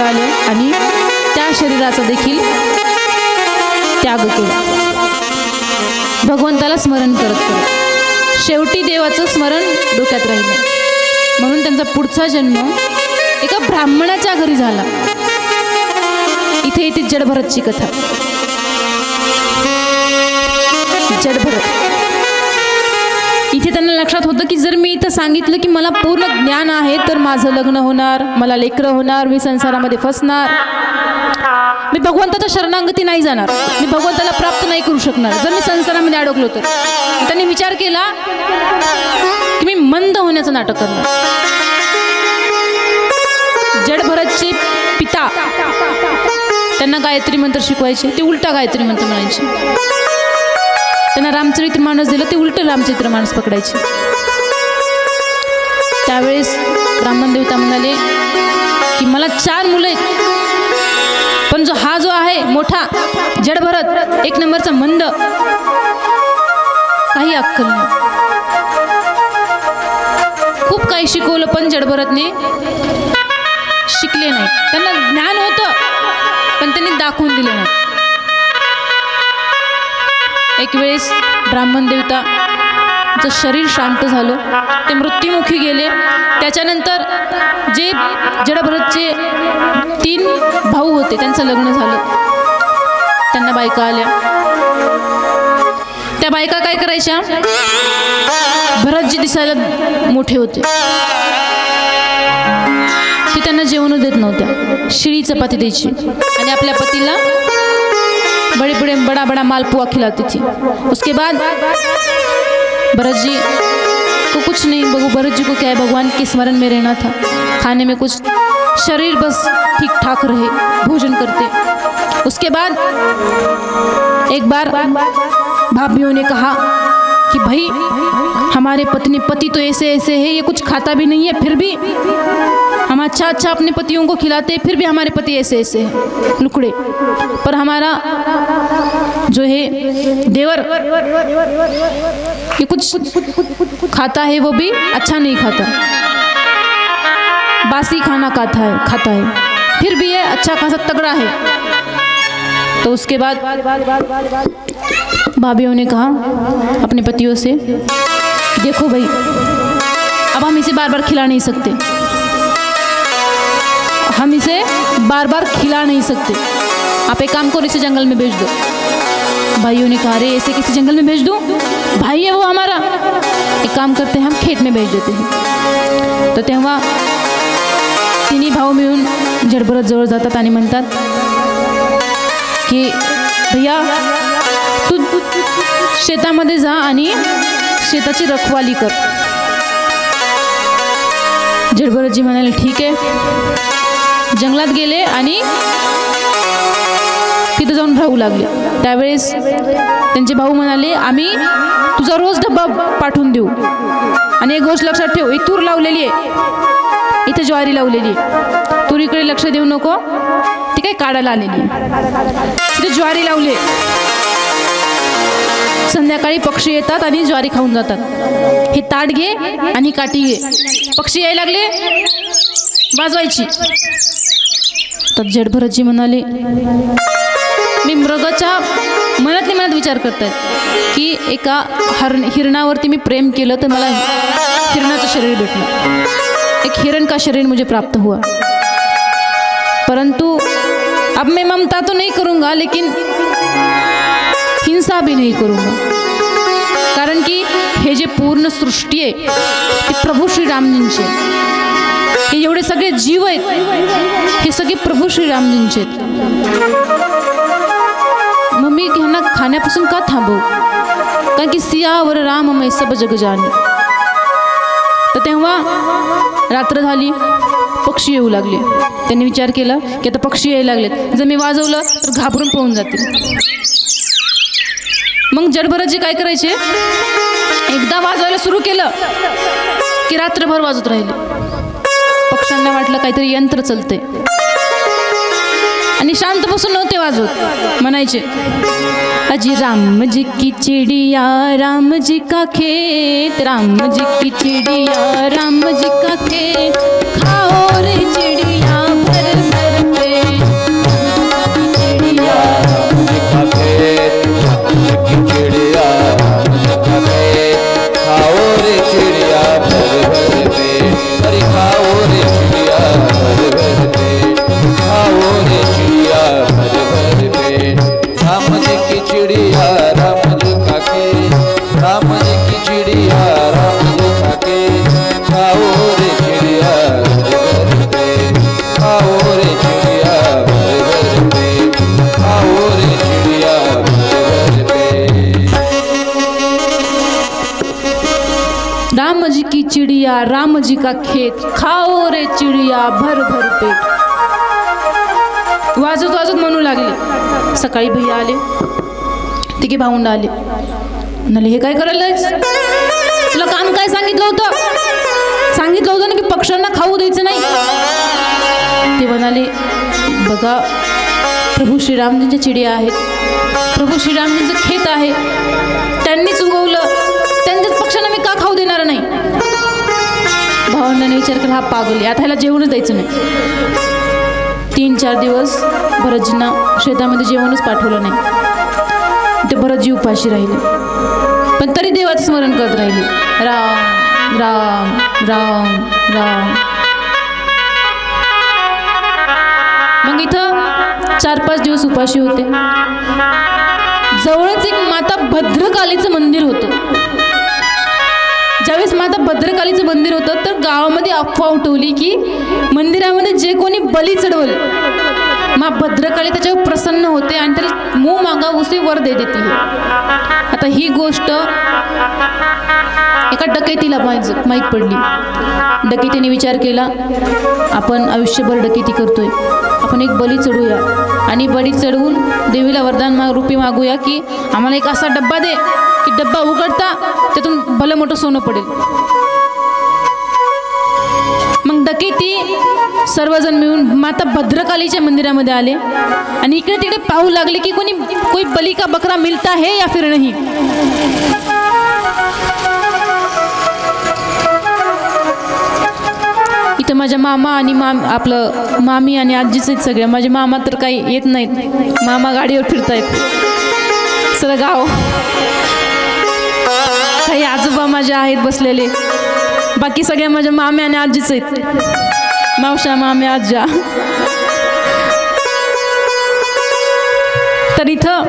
आले आणि त्या शरीराचा देखील त्याग केला, भगवंताला स्मरण करत करत। शेवटी देवाचं स्मरण डोक्यात राहिलं, म्हणून त्यांचा पुढचा जन्म एका ब्राह्मणाच्या घरी झाला। इथे येते जडभरतची कथा। जडभरत इथे त्यांना लक्षात होतं की जर मी इथं सांगितलं की मला पूर्ण ज्ञान आहे तर माझं लग्न होणार, मला लेकरं होणार, मी संसारामध्ये फसणार, मी भगवंताच्या शरणागती नाही जाणार, मी भगवंताला प्राप्त नाही करू शकणार जर मी संसारामध्ये अडकलो तर। त्यांनी विचार केला की मी मंद होण्याचं नाटक करणार। जडभरतचे पिता त्यांना गायत्री मंत्र शिकवायचे, ते उलटा गायत्री मंत्र म्हणायचे। त्यांना रामचरितमानस दिलं, ते उलट रामचरितमानस पकडायचे। त्यावेळेस ब्राह्मण देवता म्हणाले की मला 4 मुलं आहेत, पण हा जो आहे मोठा जडभरत 1 नंबरचा मंद, काही अक्कल नाही। खूप काही शिकवलं पण जडभरतने शिकले नाही, त्यांना ज्ञान होतं पण त्यांनी दाखवून दिलं नाही। एक वेळेस ब्राह्मण देवताचं शरीर शांत झालं, ते मृत्युमुखी गेले। त्याच्यानंतर जे जडभरतचे 3 भाऊ होते त्यांचं लग्न झालं, त्यांना बायका आल्या। त्या बायका काय करायच्या, भरतजी दिसायला मोठे होते, ते त्यांना जेवण देत नव्हत्या, शिळी चपाती द्यायची आणि आपल्या पतीला बड़ा बड़ा मालपुआ खिलाती थी। उसके बाद भरत जी को कुछ नहीं, भरत जी को क्या है, भगवान के स्मरण में रहना था, खाने में कुछ शरीर बस ठीक ठाक रहे, भोजन करते। उसके बाद एक बार भाभीयों ने कहा कि भाई हमारे पति तो ऐसे ऐसे है, ये कुछ खाता भी नहीं है, फिर भी हम अच्छा अपने पतियों को खिलाते, फिर भी हमारे पति ऐसे ऐसे हैं लुकड़े, पर हमारा जो है देवर ये कुछ खाता है, वो भी अच्छा नहीं खाता, बासी खाना खाता है, फिर भी ये अच्छा खासा तगड़ा है। तो उसके बाद भाभीयों ने कहा अपने पतियों से, देखो भाई अब हम इसे बार बार खिला नहीं सकते, हम इसे बार बार खिला नहीं सकते, आप एक काम करो, इसे जंगल में भेज दो। भाइयों ने कहा अरे ऐसे किसी जंगल में भेज दूँ, भाई है वो हमारा, एक काम करते हैं हम खेत में भेज देते हैं। तो तेव्हा 3 भाऊ मिळून जडभरत जवळ जातात आणि म्हणतात की भैया तू शेतामध्ये जा आणि शेताची रखवाली कर। जडभरतजी म्हणाले ठीक आहे, जंगलात गेले आणि तिथे जाऊन राहू लागले। त्यावेळेस त्यांचे भाऊ म्हणाले आम्ही तुझा रोज डब्बा पाठवून देऊ आणि एक गोष्ट लक्षात ठेव, ही तूर लावलेली आहे, इथे ज्वारी लावलेली आहे, तुरीकडे लक्ष देऊ नको, ती काय काढायला आलेली आहे, इथे ज्वारी लावली आहे, संध्याकाळी पक्षी येतात आणि ज्वारी खाऊन जातात, हे ताट घे आणि काठी घे, पक्षी यायला लागले वाजवायची। तर जडभरतजी म्हणाले मी मृगाच्या मनात विचार करतात की एका हिरणावरती मी प्रेम केलं तर मला हिरणाचं शरीर भेटलं, एक हिरण का शरीर मुझे प्राप्त हुआ, परंतु अब मैं ममता तो नहीं करूँगा लेकिन हिंसा भी नहीं करूँगा, कारण की हे जे पूर्ण सृष्टी आहे ती प्रभू श्रीरामजींची, हे एवढे सगळे जीव आहेत हे सगळे प्रभू श्रीरामजींचे आहेत, मग मी ह्यांना खाण्यापासून का थांबवू, कारण की सियावर राममय सब जग जाणे। तर तेव्हा रात्र झाली, पक्षी येऊ लागले, त्यांनी विचार केला की आता पक्षी यायला लागलेत, जर मी वाजवलं तर घाबरून पळून जातील। मग जडभरतजी काय करायचे, एकदा वाजवायला सुरू केलं की रात्रभर वाजत राहिले, पक्ष्यांना वाटलं काहीतरी यंत्र चलते आणि शांत बसून नव्हते वाजवत, म्हणायचे अजी राम जी की चिड़िया राम जी का खेत, राम जी की चिड़िया राम जी का खेत, खाओ रे चिड़िया भर भर जी का खेत, खाओ रे चिड़िया भर भर पेट. वाजत वाजत म्हणू लागले. सकाळी भैया आले, तिघे भावंड आले. म्हणाले हे काय करायलाच, तुला काम काय सांगितलं होतं? सांगितलं होतं ना की पक्ष्यांना खाऊ द्यायचं नाही. ते म्हणाले बघा प्रभू श्रीरामजींच्या चिडिया आहेत, प्रभू श्रीरामजींचं खेत आहे, त्यांनीच उगवलं, त्यांच्याच पक्ष्यांना मी का खाऊ देणार नाही? भावंडाने विचार केला हा पागल, आता ह्याला जेवणच द्यायचं नाही. 3-4 दिवस भरतजींना शेतामध्ये जेवणच पाठवलं नाही. ते भरतजी उपाशी राहिले, पण तरी देवाचं स्मरण करत राहिले. राम राम राम राम. मग इथं 4-5 दिवस उपाशी होते. जवळच एक माता भद्रकालीचं मंदिर होतं. ज्यावेळेस माता भद्रकालीचं मंदिर होतं तर गावामध्ये अफवा उठवली की मंदिरामध्ये जे कोणी बली चढवल मा भद्रकाली त्याच्यावर प्रसन्न होते आणि त्याला मू मागा उसी वर दे देते. आता ही गोष्ट एका डकैतीला माहीत पडली. डकैतीने विचार केला आपण आयुष्यभर डकैती करतोय, आपण एक बली चढूया आणि बली चढवून देवीला वरदान रूपी मागूया की आम्हाला एक असा डब्बा दे की डब्बा उघडता त्यातून भलं मोठं सोनं पडेल. मग डकैती सर्वजण मिळून माता भद्रकालीच्या मंदिरामध्ये आले आणि इकडे तिकडे पाहू लागले की कोई बली का बकरा मिलता है या फिर नहीं. इथं माझ्या मामा आणि आपलं मामी आणि आजीच आहेत सगळ्या. माझे मामा तर काही येत नाहीत, मामा गाडीवर फिरतायत सगळं गाव. काही आजोबा माझे आहेत बसलेले, बाकी सगळ्या माझ्या माम्या आणि आजीच आहेत, मावशा माम्या आज्या. तर इथं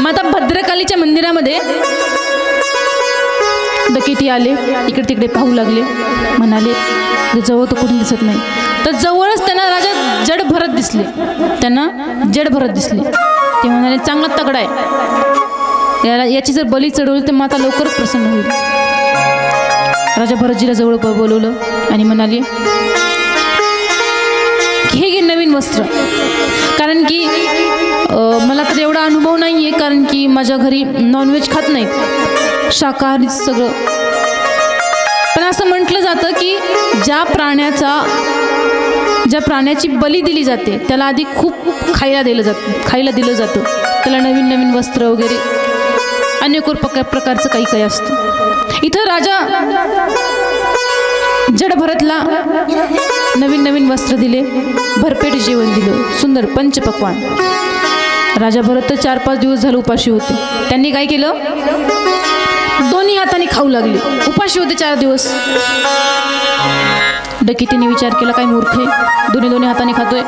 माता भद्रकालीच्या मंदिरामध्ये डकैती आले, इकडे तिकडे पाहू लागले, म्हणाले जवळ तर कोणी दिसत नाही. तर जवळच त्यांना राजा जड भरत दिसले, ते म्हणाले चांगला तगडा आहे, याची जर बली चढवली तर माता लवकरच प्रसन्न होईल. राजा भरतजीला जवळ बोलवलं आणि म्हणाले हे घे नवीन वस्त्र. कारण की मला तर एवढा अनुभव नाही आहे, कारण की माझ्या घरी नॉनव्हेज खात नाहीत, शाकाहारी सगळं. पण असं म्हटलं जातं की ज्या प्राण्याची बली दिली जाते त्याला आधी खूप खायला दिलं जातं. त्याला नवीन नवीन वस्त्र वगैरे अनेक प्रकारचं काही असतं. इथं राजा जड भरतला नवीन नवीन वस्त्र दिले, भरपेट जेवण दिलं, सुंदर पंचपक्वान. राजा भरत तर 4-5 दिवस झाले उपाशी होते. त्यांनी काय केलं, दोन्ही हाताने खाऊ लागले. उपाशी होते 4 दिवस. डकैतीने विचार केला काय मूर्ख आहे, दोन्ही हाताने खातोय,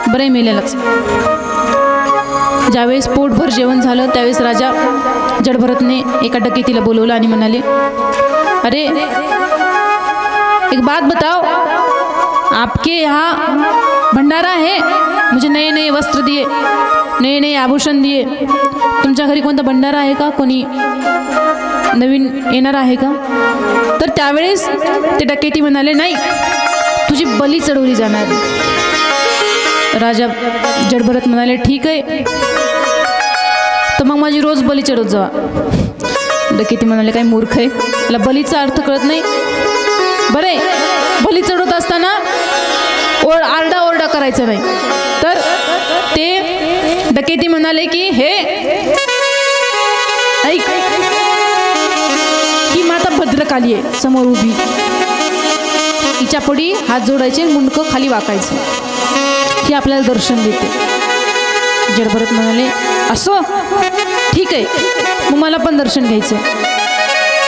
बरं मेलेलाच. ज्यावेळेस पोटभर जेवण झालं त्यावेळेस राजा जडभरतने एका डकैतीला बोलवलं आणि म्हणाले अरे एक बात बताओ, आपके यहाँ भंडारा है, मुझे नए नए वस्त्र दिए, नए नए आभूषण दिए, तुमच्या घरी कोणता भंडारा आहे का, कोणी नवीन येणार आहे का? तर त्यावेळेस ते डकैती म्हणाले नाही, तुझी बली चढवली जाणार. राजा जडभरत म्हणाले ठीक आहे, तर मग माझी रोज बली चढवत जावा. डकैती म्हणाले काय मूर्ख आहे, त्याला बलीचा अर्थ कळत नाही. बरे बली चढवत असताना आरडा करायचा नाही. तर ते डकैती म्हणाले की हे ऐक, ही माता भद्रकाली आहे समोर उभी, हिच्या पुढे हात जोडायचे, मुंडकं खाली वाकायचं, ही आपल्याला दर्शन देते. जडभरत म्हणाले असो ठीक आहे, मग मला पण दर्शन घ्यायचं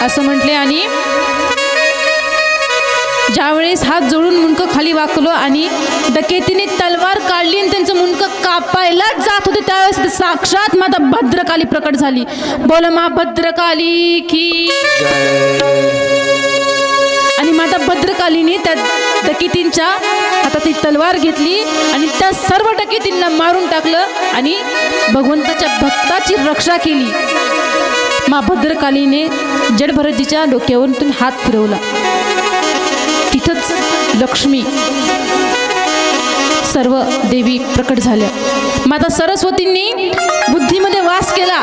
असं म्हटले. आणि ज्यावेळेस हात जोडून मुंडकं खाली वाकलो आणि डकैतीने तलवार काढली आणि त्यांचं मुंडकं कापायलाच जात होते त्यावेळेस साक्षात माता भद्रकाली प्रकट झाली. बोल मा भद्रकाली की. आणि माता भद्रकालीने त्या डकैतींच्या हातात ती तलवार घेतली आणि त्या सर्व डकैतींना मारून टाकलं आणि भगवंताच्या भक्ताची रक्षा केली. मा भद्रकालीने जडभरतजीच्या डोक्यावरून हात फिरवला. तिथंच लक्ष्मी सर्व देवी प्रकट झाल्या. माता सरस्वतींनी बुद्धीमध्ये वास केला.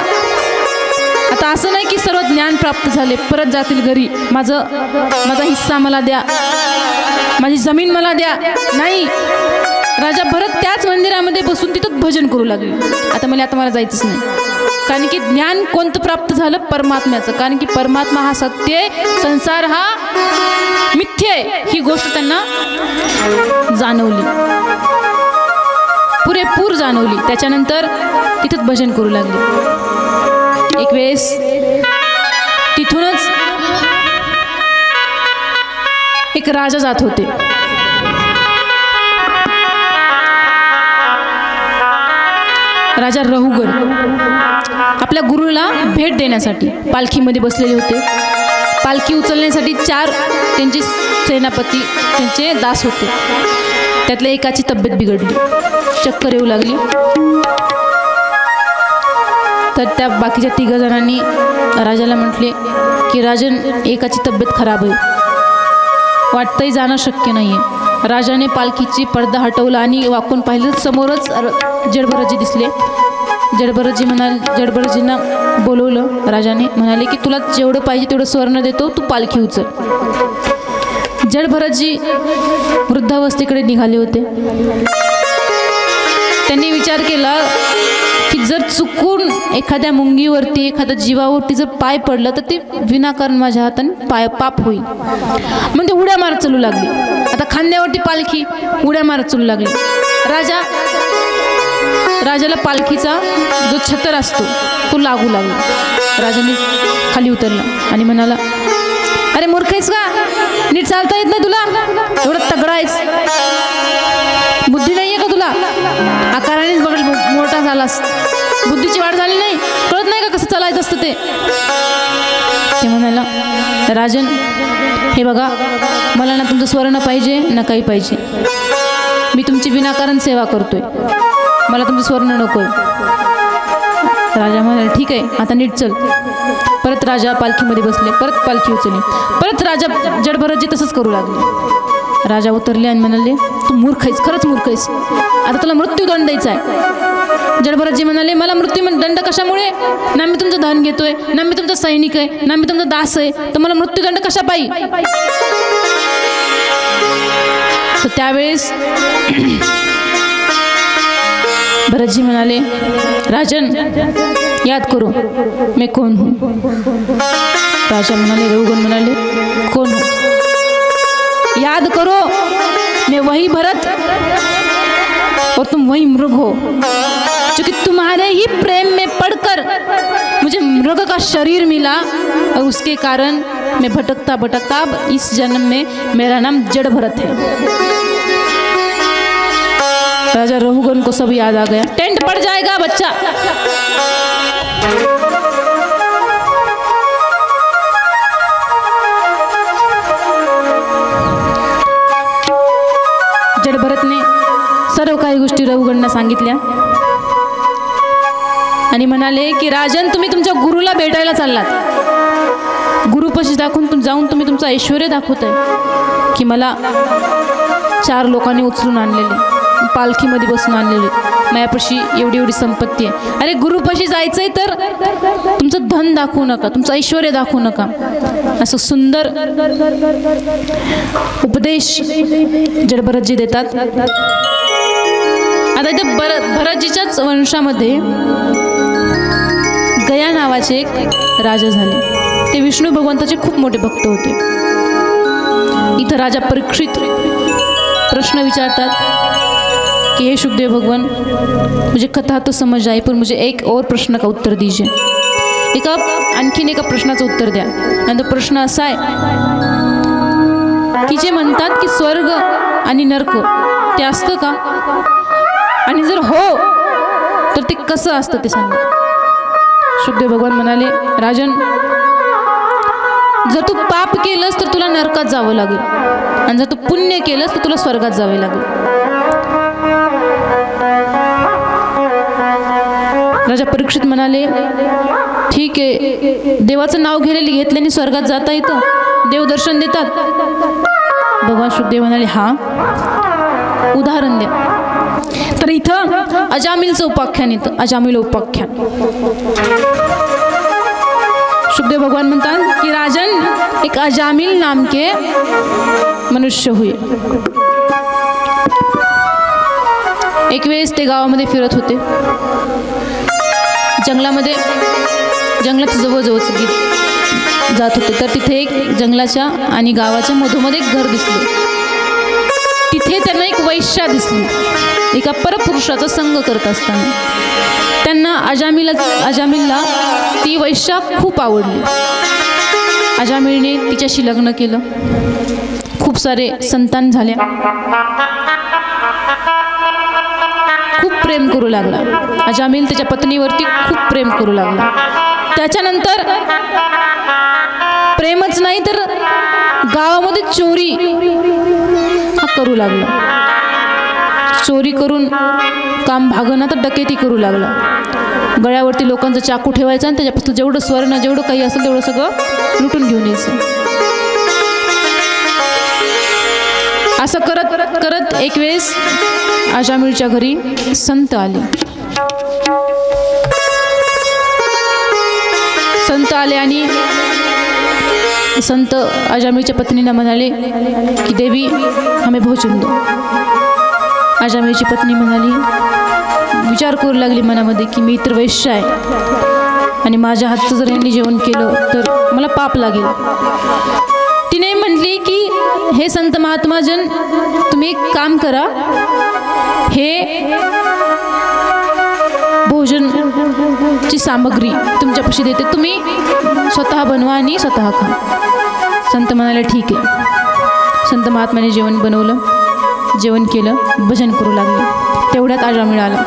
आता असं नाही की सर्व ज्ञान प्राप्त झाले परत जातील घरी, माझा हिस्सा मला द्या, माझी जमीन मला द्या. नाही, राजा भरत त्याच मंदिरामध्ये बसून तिथं भजन करू लागले. आता मला जायचंच नाही, कारण की ज्ञान कोणतं प्राप्त झालं? परमात्म्याचं. कारण की परमात्मा हा सत्य आहे, संसार हा मिथ्य आहे, ही गोष्ट त्यांना जाणवली, पुरेपूर जाणवली. त्याच्यानंतर तिथंच भजन करू लागले. एक वेळेस तिथूनच एक राजा जात होते. राजा रहुगण आपल्या गुरुला भेट देण्यासाठी पालखीमध्ये बसलेले होते. पालखी उचलण्यासाठी 4 त्यांचे सेनापती, त्यांचे दास होते. त्यातल्या एकाची तब्येत बिघडली, चक्कर येऊ लागली. तर त्या बाकीच्या 3 जणांनी राजाला म्हटले की राजन, एकाची तब्येत खराब आहे, वाटतंय जाणं शक्य नाही आहे. राजाने पालखीची पडदा हटवला आणि वाकून पाहिलं, समोरच जडभरतजी दिसले. जडभरतजींना बोलवलं. राजाने म्हणाले की तुला जेवढं पाहिजे तेवढं स्वर्ण देतो, तू पालखी उचल. जडभरतजी वृद्धावस्थेकडे निघाले होते. त्यांनी विचार केला की जर चुकून एखाद्या मुंगीवरती, एखाद्या जीवावरती जर पाय पडलं तर ते विनाकारण माझ्या हाताने पाप होईल. म्हणजे उड्या मारत चालू लागली. आता खांद्यावरती पालखी, उड्या मारत चालू लागली. राजाला पालखीचा जो छतर असतो तो लागू लागला. राजाने खाली उतरला आणि म्हणाला, अरे मूर्ख आहेस का? नीट चालता येत नाही तुला? एवढा तगडा आहेस, बुद्धी नाही आहे का तुला? आकारानेच बघ मोठा झालास, बुद्धीची वाढ झाली नाही, कळत नाही का कसं चालायचं असतं ते? म्हणाला, राजन हे बघा, मला ना तुमचं स्वर्ण पाहिजे ना काही पाहिजे, मी तुमची विनाकारण सेवा करतोय, मला तुमचं स्वर्ण नकोय. राजा म्हणाला, ठीक आहे, आता नीट चल. परत राजा पालखीमध्ये बसले, परत पालखी उचलली. परत राजा जडभरतजी तसंच करू लागले. राजा उतरले आणि म्हणाले, तू मूर्ख आहेस, खरंच मूर्ख आहेस, आता तुला मृत्यूदंड द्यायचा आहे. जडभरतजी म्हणाले, मला मृत्यूदंड कशामुळे? ना मी तुमचं धन घेतोय, ना मी तुमचा सैनिक आहे, ना मी तुमचा दास आहे, तर मला मृत्यूदंड कशा पाहिजे? तर त्यावेळेस भरतजी म्हणाले, राजन याद करो मैं कौन हूँ. राजा म्हणाले, रहुगण म्हणाले, कौन हूँ? याद करो मैं वही भरत और तुम वही मृग हो, क्योंकि तुम्हारे ही प्रेम में पड़कर मुझे मृग का शरीर मिला और उसके कारण मैं भटकता भटकता इस जन्म में मेरा नाम जड़भरत है. राजा रहुगण को सब याद आ गया. टेंट पड़ जाएगा बच्चा. जडभरतने सर्व काही गोष्टी रहुगणना सांगितल्या आणि म्हणाले की राजन, तुम्ही तुमच्या गुरुला भेटायला चाललात, गुरुपाशी जाऊन तुम्ही तुमचं ऐश्वर्य दाखवताय की मला 4 लोकांनी उचलून आणलेले, पालखीमध्ये बसून आणलेले, माझ्यापाशी एवढी संपत्ती आहे. अरे गुरुपाशी जायचंय तर तुमचं धन दाखवू नका, तुमचं ऐश्वर्य दाखवू नका. असं सुंदर उपदेश जडभरतजी देतात. आता इथे भरतजीच्याच वंशामध्ये गया नावाचे एक राजा झाले. ते विष्णू भगवंताचे खूप मोठे भक्त होते. इथं राजा परीक्षित प्रश्न विचारतात कि हे शुकदेव भगवान, मुझे कथा तो समझ आई, पर मुझे एक और प्रश्न का उत्तर दीजिए. आणखीन एका प्रश्नाचं उत्तर द्या. आणि तो प्रश्न असा आहे की जे म्हणतात की स्वर्ग आणि नरक ते असतं का, आणि जर हो तर ते कसं असतं ते सांगा. शुकदेव भगवान म्हणाले, राजन, जर तू पाप केलंस तर तुला नरकात जावं लागेल, आणि जर तू पुण्य केलंस तर तुला स्वर्गात जावे लागेल. राजा परीक्षित म्हणाले, ठीक आहे, देवाचं नाव घेतल्याने स्वर्गात जाता येतं, देव दर्शन देतात. भगवान शुकदेव म्हणाले हा उदाहरण द्या. तर इथं अजामिलचं उपाख्यान येतं, अजामिल उपाख्यान. शुकदेव भगवान म्हणतात की राजन, एक अजामिल नाम के मनुष्य हुए. एक वेळेस ते गावामध्ये फिरत होते, जंगलाच्या जवळजवळ जात होते. तर तिथे एक जंगलाच्या आणि गावाच्या मधोमध एक घर दिसलं. तिथे त्यांना एक वैश्या दिसली, एका परपुरुषाचा संग करत असताना. त्यांना अजामिलला ती वैश्या खूप आवडली. अजामिलने तिच्याशी लग्न केलं, खूप सारे संतान झाल्या, खूप प्रेम करू लागला. अजामिल त्याच्या पत्नीवरती खूप प्रेम करू लागला. त्याच्यानंतर प्रेमच नाही तर गावामध्ये चोरी हा करू लागला. चोरी करून काम भागना तर डकेती करू लागला. गळ्यावरती लोकांचा चाकू ठेवायचा आणि त्याच्यापासून जेवढं स्वर्ण जेवढं काही असेल तेवढं सगळं लुटून घेऊन यायचं. असं करत करत एक वेळेस अजामिलच्या घरी संत आले. संत आले आणि संत अजामिलच्या पत्नीला म्हणाले की देवी हमें भोजन दो. अजामिलची पत्नी म्हणाली, विचार करू लागली मनामध्ये की मी तर वैश्य आहे आणि माझ्या हातचं जर यांनी जेवण केलं तर मला पाप लागेल. तिने म्हटली की हे संत महात्माजन, तुम्ही एक काम करा, हे भोजनची सामग्री तुमच्यापाशी देते, तुम्ही स्वतः बनवा आणि स्वतः खा. संत म्हणाले ठीक आहे. संत महात्म्याने जेवण बनवलं, जेवण केलं, भजन करू लागले. तेवढ्यात अजामिल आला.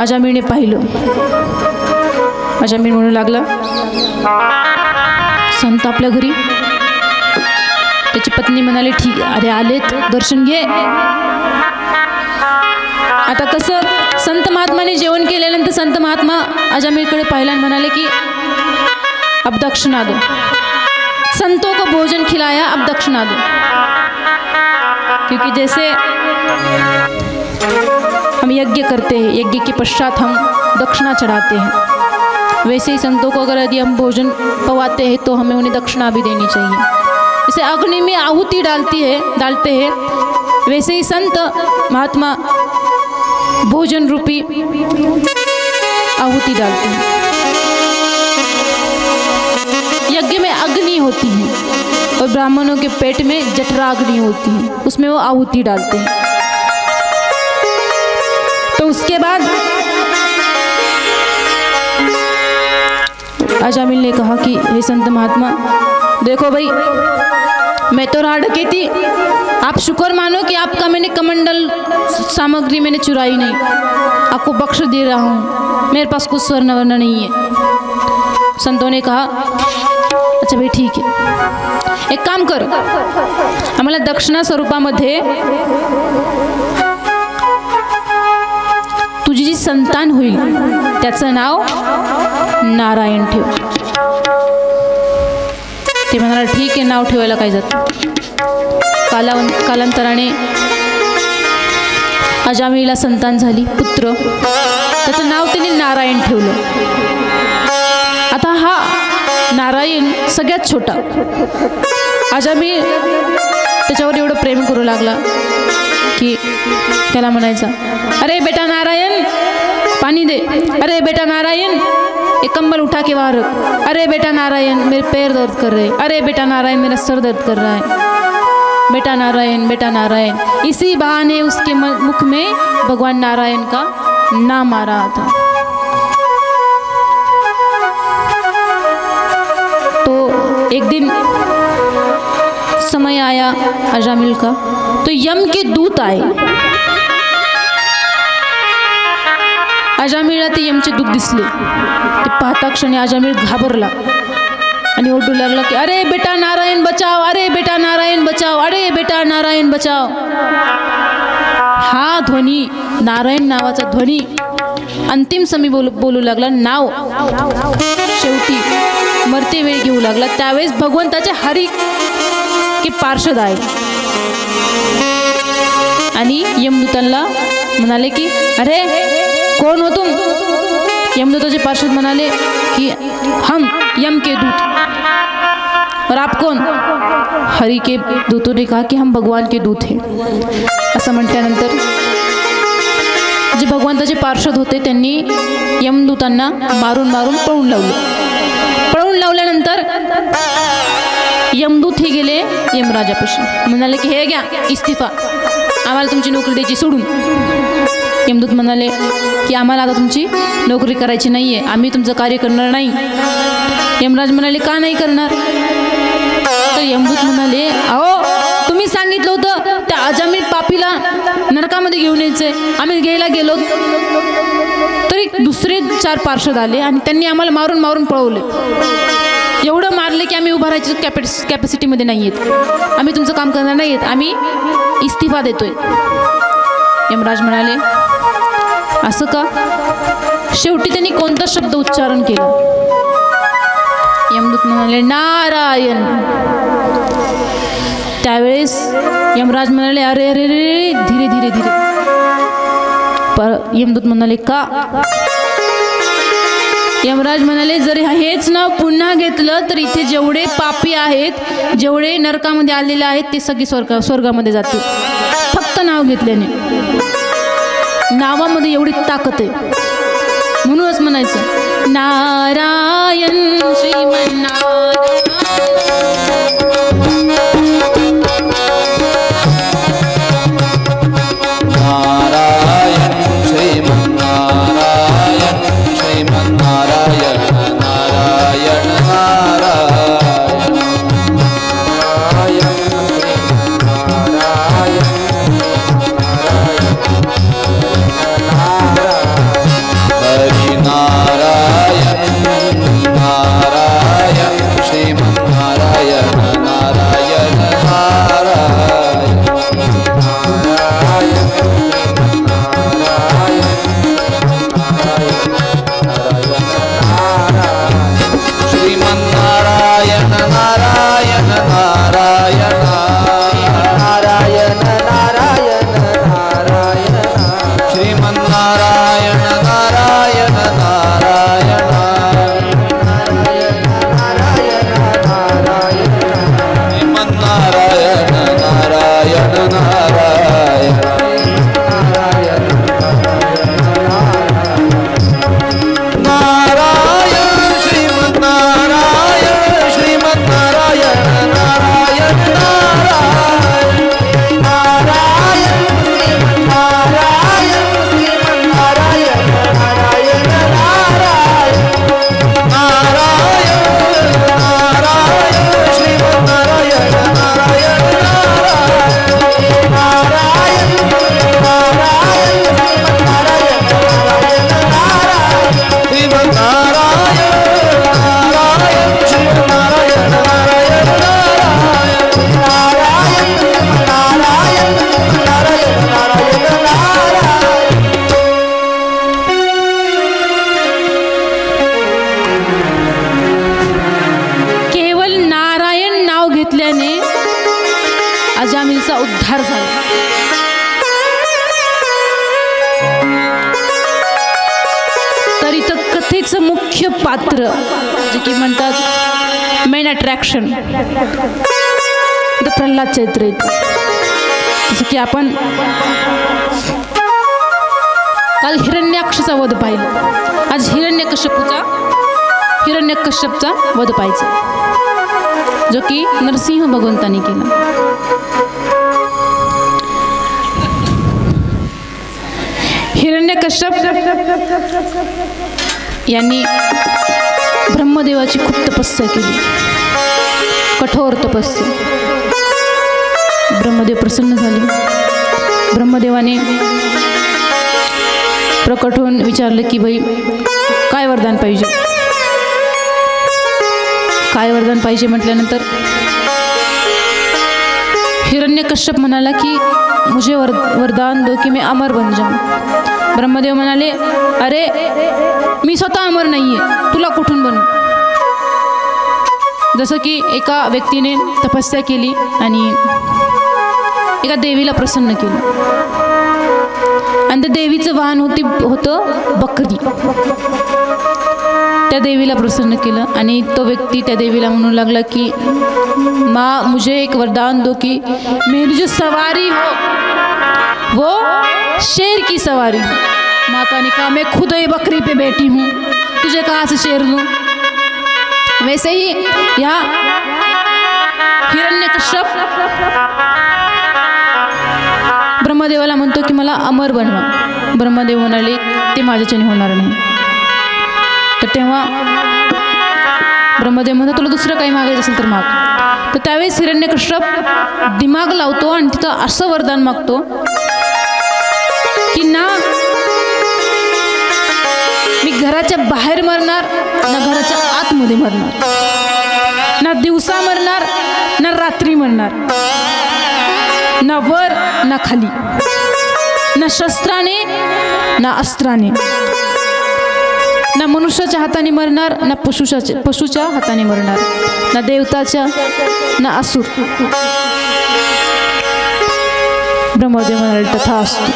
अजामिलने पाहिलं. अजामिल म्हणू लागला, संत आपल्या घरी. त्याची पत्नी म्हणाली ठीक आहे, अरे आलेत, दर्शन घे. आता कसं, संत महात्माने जेवण केल्यानंतर संत महात्मा अजामिलकडे पाहिला आणि म्हणाले की अब दक्षिणा दो. संतों को भोजन खिलाया, अब दक्षिणा दो. क्योंकि जैसे हम यज्ञ करते हैं, यज्ञ के पश्चात हम दक्षिणा चढ़ाते हैं, वैसे ही संतों को अगर यदि हम भोजन पवाते हैं तो हमें उन्हें दक्षिणा भी देनी चाहिए. जैसे अग्नि में आहुति डालते हैं वैसे ही संत महात्मा भोजन रूपी आहुति डालते हैं. यज्ञ में अग्नि होती है और ब्राह्मणों के पेट में जठराग्नि होती है, उसमें वो आहुति डालते हैं. तो उसके बाद अजामिल ने कहा कि हे संत महात्मा, देखो भाई मैं तो राह डकैती, आप शुक्र मानो कि आपका मैंने कमंडल सामग्री मैंने चुराई नहीं, आपको बख्श दे रहा हूँ, मेरे पास कुछ स्वर्ण वर्ण नहीं है. संतों ने कहा अच्छा भाई ठीक आहे, एक काम कर, आम्हाला दक्षिणा स्वरूपामध्ये तुझी जी संतान होईल त्याचं नाव नारायण ठेव. ते म्हणाला ठीक आहे, नाव ठेवायला काय जातं. कालांतराने अजामिलला संतान झाली, पुत्र, त्याचं नाव त्यांनी नारायण ठेवलं. आता हा नारायण सगळ्यात छोटा. अजामिल त्याच्यावर एवढं प्रेम करू लागला की त्याला म्हणायचा, अरे बेटा नारायण पानी दे, अरे बेटा नारायण एक कंबल उठा के बाहर रख, अरे बेटा नारायण मेरे पैर दर्द कर रहे, अरे बेटा नारायण मेरा सर दर्द कर रहा है, बेटा नारायण बेटा नारायण. इसी बहाने उसके मुख में भगवान नारायण का नाम आ रहा था. तो एक दिन समय आया अजामिल का, तो यम के दूत आए. अजामिलला ते यमचे दूत दिसले. ते पाहता क्षणी अजामिल घाबरला आणि ओरडू लागला की अरे बेटा नारायण बचाव, अरे बेटा नारायण बचाव, अरे बेटा नारायण बचाव. हा ध्वनी, नारायण नावाचा ध्वनी अंतिम समय बोलू लागला. नाव शेवटी मरते वेळ घेऊ लागला. त्यावेळेस भगवंताचे हरी के पार्षद आए. आणि यमदूतांना म्हणाले की अरे कौन हो तुम? यमदूताचे पार्षद म्हणाले कि हम यम के दूत। और आप कौन? हरि के दूतों ने कहा कि हम भगवान के दूत हैं। असं म्हटल्यानंतर जे भगवंताचे पार्षद होते त्यांनी यमदूतांना मारून मारून पळून लावले। पळून लावल्यानंतर यमदूत हे गेले यमराजापाशी, म्हणाले की हे घ्या इस्तिफा, आम्हाला तुमची नोकरी द्यायची सोडून। यमदूत म्हणाले की आम्हाला आता तुमची नोकरी करायची नाही आहे, आम्ही तुमचं कार्य करणार नाही। यमराज म्हणाले का नाही करणार? तर यमदूत म्हणाले अहो तुम्ही सांगितलं होतं त्या अजामिल पापीला नरकामध्ये घेऊन यायचंय, आम्ही घ्यायला गेलो तरी दुसरे 4 पार्षद आले आणि त्यांनी आम्हाला मारून मारून पळवले। एवढं मारले की आम्ही उभा राहायची कॅपॅसिटीमध्ये नाही आहेत, आम्ही तुमचं काम करणार नाही आहेत, आम्ही इस्तिफा देतोय। यमराज म्हणाले असं का? शेवटी त्यांनी कोणता शब्द उच्चारण केला? यमदूत म्हणाले नारायण। त्यावेळेस यमराज म्हणाले अरे अरे रे धीरे धीरे धीरे। पर यमदूत म्हणाले का? यमराज म्हणाले जर हेच नाव पुन्हा घेतलं तर इथे जेवढे पापी आहेत, जेवढे नरकामध्ये आलेले आहेत ते सगळे स्वर्गामध्ये जातील, फक्त नाव घेतल्याने। नावामध्ये एवढी ताकद आहे, म्हणूनच म्हणायचं नारायण श्रीमन्नारायण। अजामिलचा उद्धार झाला। तर इथं कथेचं मुख्य पात्र जे की म्हणतात मेन अट्रॅक्शन प्रल्हाद चरित्र येतं। जसं की आपण काल हिरण्याक्षचा वध पाहिला, आज हिरण्यकश्यपचा वध पाहायचा, जो की नरसिंह भगवंतानी केला। हिरण्यकश्यप यांनी ब्रह्मदेवाची खूप तपस्या केली, कठोर तपस्या। ब्रह्मदेव प्रसन्न झाले। ब्रह्मदेवाने प्रकट होऊन विचारलं की बाई काय वरदान पाहिजे, काय वरदान पाहिजे म्हटल्यानंतर हिरण्यकश्यप म्हणाला की मुझे वरदान दो कि मैं अमर बन जाऊं। ब्रह्मदेव म्हणाले अरे मी स्वतः अमर नाहीये, तुला कुठून बनू? जसं की एका व्यक्तीने तपस्या केली आणि एका देवीला प्रसन्न केलं आणि त्या देवीचं वाहन होतं बकरी. त्या देवीला प्रसन्न केलं आणि तो व्यक्ती त्या देवीला म्हणू लागला की माँ मुझे एक वरदान दो कि मेरी जो सवारी हो वो शेर की सवारी हो. माता ने कहा मैं खुद ही बकरी पे बैठी हूँ, तुझे कहाँ से शेर दूँ. वैसे ही यहाँ हिरण्यकश्यप ब्रह्मदेवाला म्हणतो की मला अमर बनवा. ब्रह्मदेव म्हणाले ते माझ्याच्याने होणार नाही. तर तेव्हा ब्रह्मदेव म्हणतो तुला दुसरं काही मागायचं असेल तर माग. तर त्यावेळेस हिरण्यकश्यप दिमाग लावतो आणि तिथं असं वरदान मागतो की ना मी घराच्या बाहेर मरणार, ना घराच्या आतमध्ये मरणार, ना दिवसा मरणार ना रात्री मरणार, ना वर ना खाली, ना शस्त्राने ना अस्त्राने, ना मनुष्याच्या हाताने मरणार ना पशुच्या हाताने मरणार, ना देवताच्या ना असुर. ब्रह्मदेव म्हणाले तथास्तु.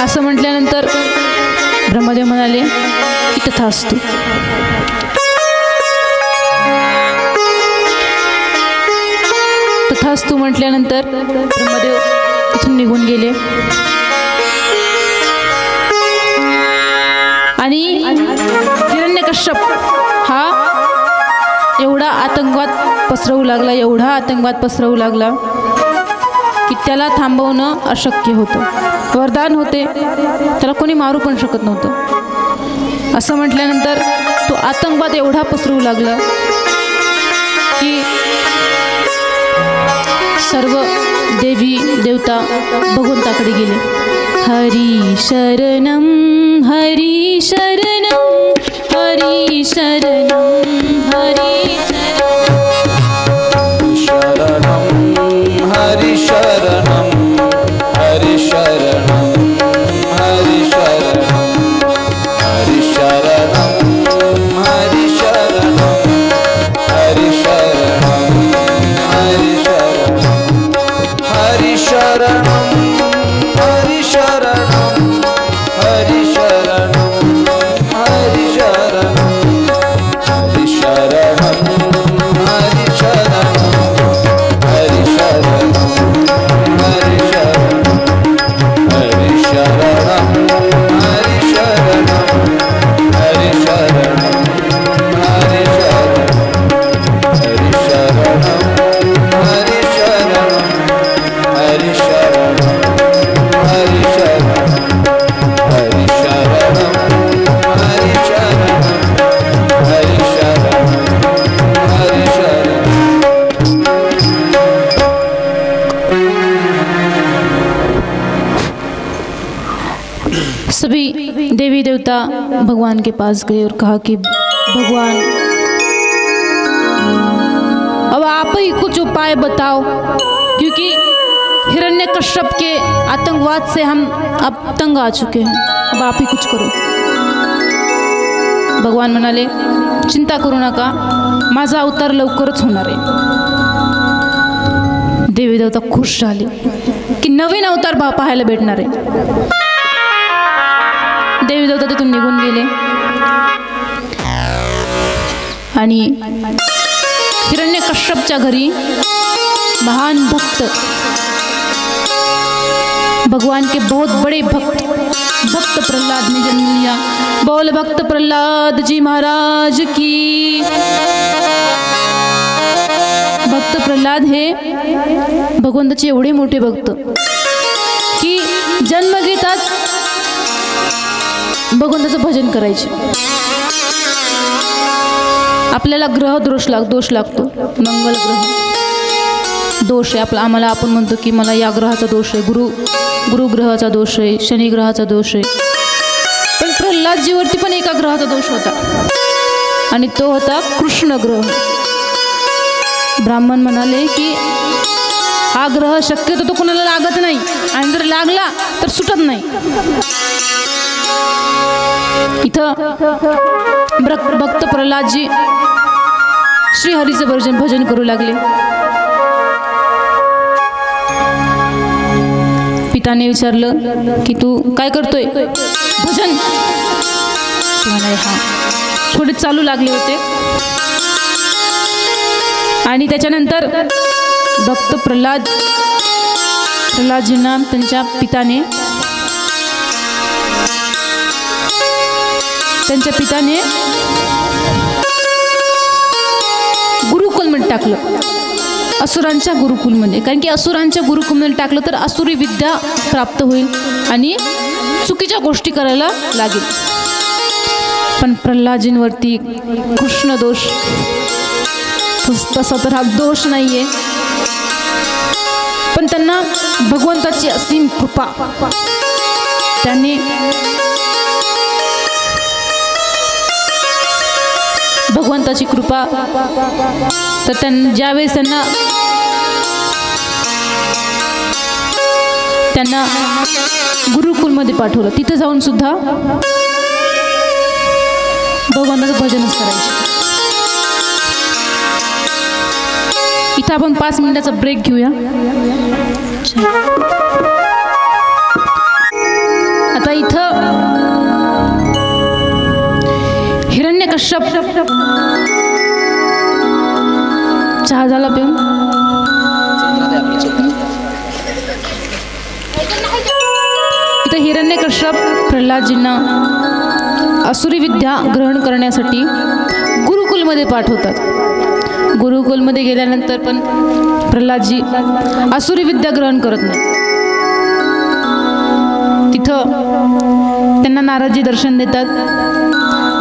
असं म्हटल्यानंतर ब्रह्मदेव म्हणाले की तथास्तु. तथास्तु म्हटल्यानंतर ब्रह्मदेव तिथून निघून गेले आणि हिरण्यकश्यप हा एवढा आतंकवाद पसरवू लागला की त्याला थांबवणं अशक्य होतं. वरदान होते, त्याला कोणी मारू पण शकत नव्हतं. असं म्हटल्यानंतर तो आतंकवाद एवढा पसरवू लागला की सर्व देवी देवता भगवंताकडे गेले. हरी शरणम हरी शरणम हरी शरणम हरी शरणम हरि शरणम हरि शरणम हरि शरणम हरि शरणम हरि शरणम हरि शरणम हरि शरणम हरि शरणम हरि शरणम हरि शरणम हरि शरणम हरि शरणम हरि सभी देवी देवता भगवान के पास गए और कहा कि भगवान अब आप ही कुछ उपाय बताओ, क्योंकि हिरण्यकश्यप के आतंकवाद से हम अब तंग आ चुके हैं, अब आप ही कुछ करो. भगवान म्हणाले चिंता करू नका, माझा अवतार लवकरच होणार आहे. देवी देवता खुश झाले की नवीन अवतार पाहायला भेटणार आहे. देवी देवता तिथून निघून गेले आणि हिरण्यकश्यपच्या घरी महान भक्त, भगवान के बहुत बड़े भक्त प्रहलाद ने जन्म लिया. बोल भक्त प्रहलाद जी महाराज की. भक्त प्रहलाद हे भगवंताचे एवढे मोठे भक्त की जन्म घेतात भगवंताचं भजन करायचे. आपल्याला ग्रह दोष लागतो, मंगल ग्रह दोष आहे आम्हाला. आपण म्हणतो की मला या ग्रहाचा दोष आहे, गुरु ग्रहाचा दोष आहे, शनी ग्रहाचा दोष आहे. पण प्रल्हादजीवरती पण एका ग्रहाचा दोष होता आणि तो होता कृष्ण ग्रह. ब्राह्मण म्हणाले की हा ग्रह शक्यतो तो कोणाला लागत नाही आणि जर लागला तर सुटत नाही. इथं भक्त प्रल्हादजी श्री हरीचं भजन करू लागले. पिताने विचारलं की तू काय करतोय? भजन. हा. थोडे चालू लागले होते आणि त्याच्यानंतर भक्त प्रल्हादजींना त्यांच्या पिताने गुरुकुलमध्ये टाकलं, असुरांच्या गुरुकुलमध्ये. कारण की असुरांच्या गुरुकुलमध्ये टाकलं तर असुरी विद्या प्राप्त होईल आणि चुकीच्या गोष्टी करायला लागेल. पण प्रल्हादजींवरती कृष्ण दोष, तसा तर हा दोष नाहीये, पण त्यांना भगवंताची असीम कृपा. त्यांनी भगवंताची कृपा तर ज्यावेळेस त्यांना गुरुकुलमध्ये पाठवलं, तिथं जाऊन सुद्धा भगवंताचं भजनच करायचे. इथं आपण 5 मिनिटाचा ब्रेक घेऊया. आता इथं हिरण्यकश्यप चहा झाला पिऊन. इथं हिरण्यकश्यप प्रल्हादजींना असुरी विद्या ग्रहण करण्यासाठी गुरुकुलमध्ये पाठवतात. गुरुकुलमध्ये गेल्यानंतर पण प्रल्हादजी असुरी विद्या ग्रहण करत नाही. तिथं त्यांना नारदजी दर्शन देतात.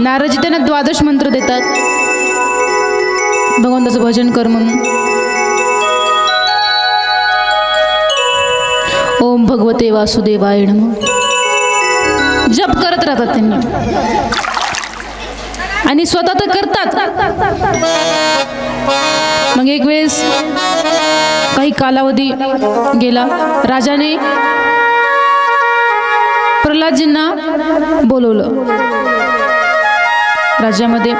नारदजी त्यांना 12 मंत्र देतात भगवंताचं भजन कर म्हणून. ओम भगवते वासुदेवाय नमः जप करत राहतात त्यांनी आणि स्वतः तर करतात. मग एक वेळेस काही कालावधी गेला, राजाने प्रल्हादजींना बोलवलं. राज्यामध्ये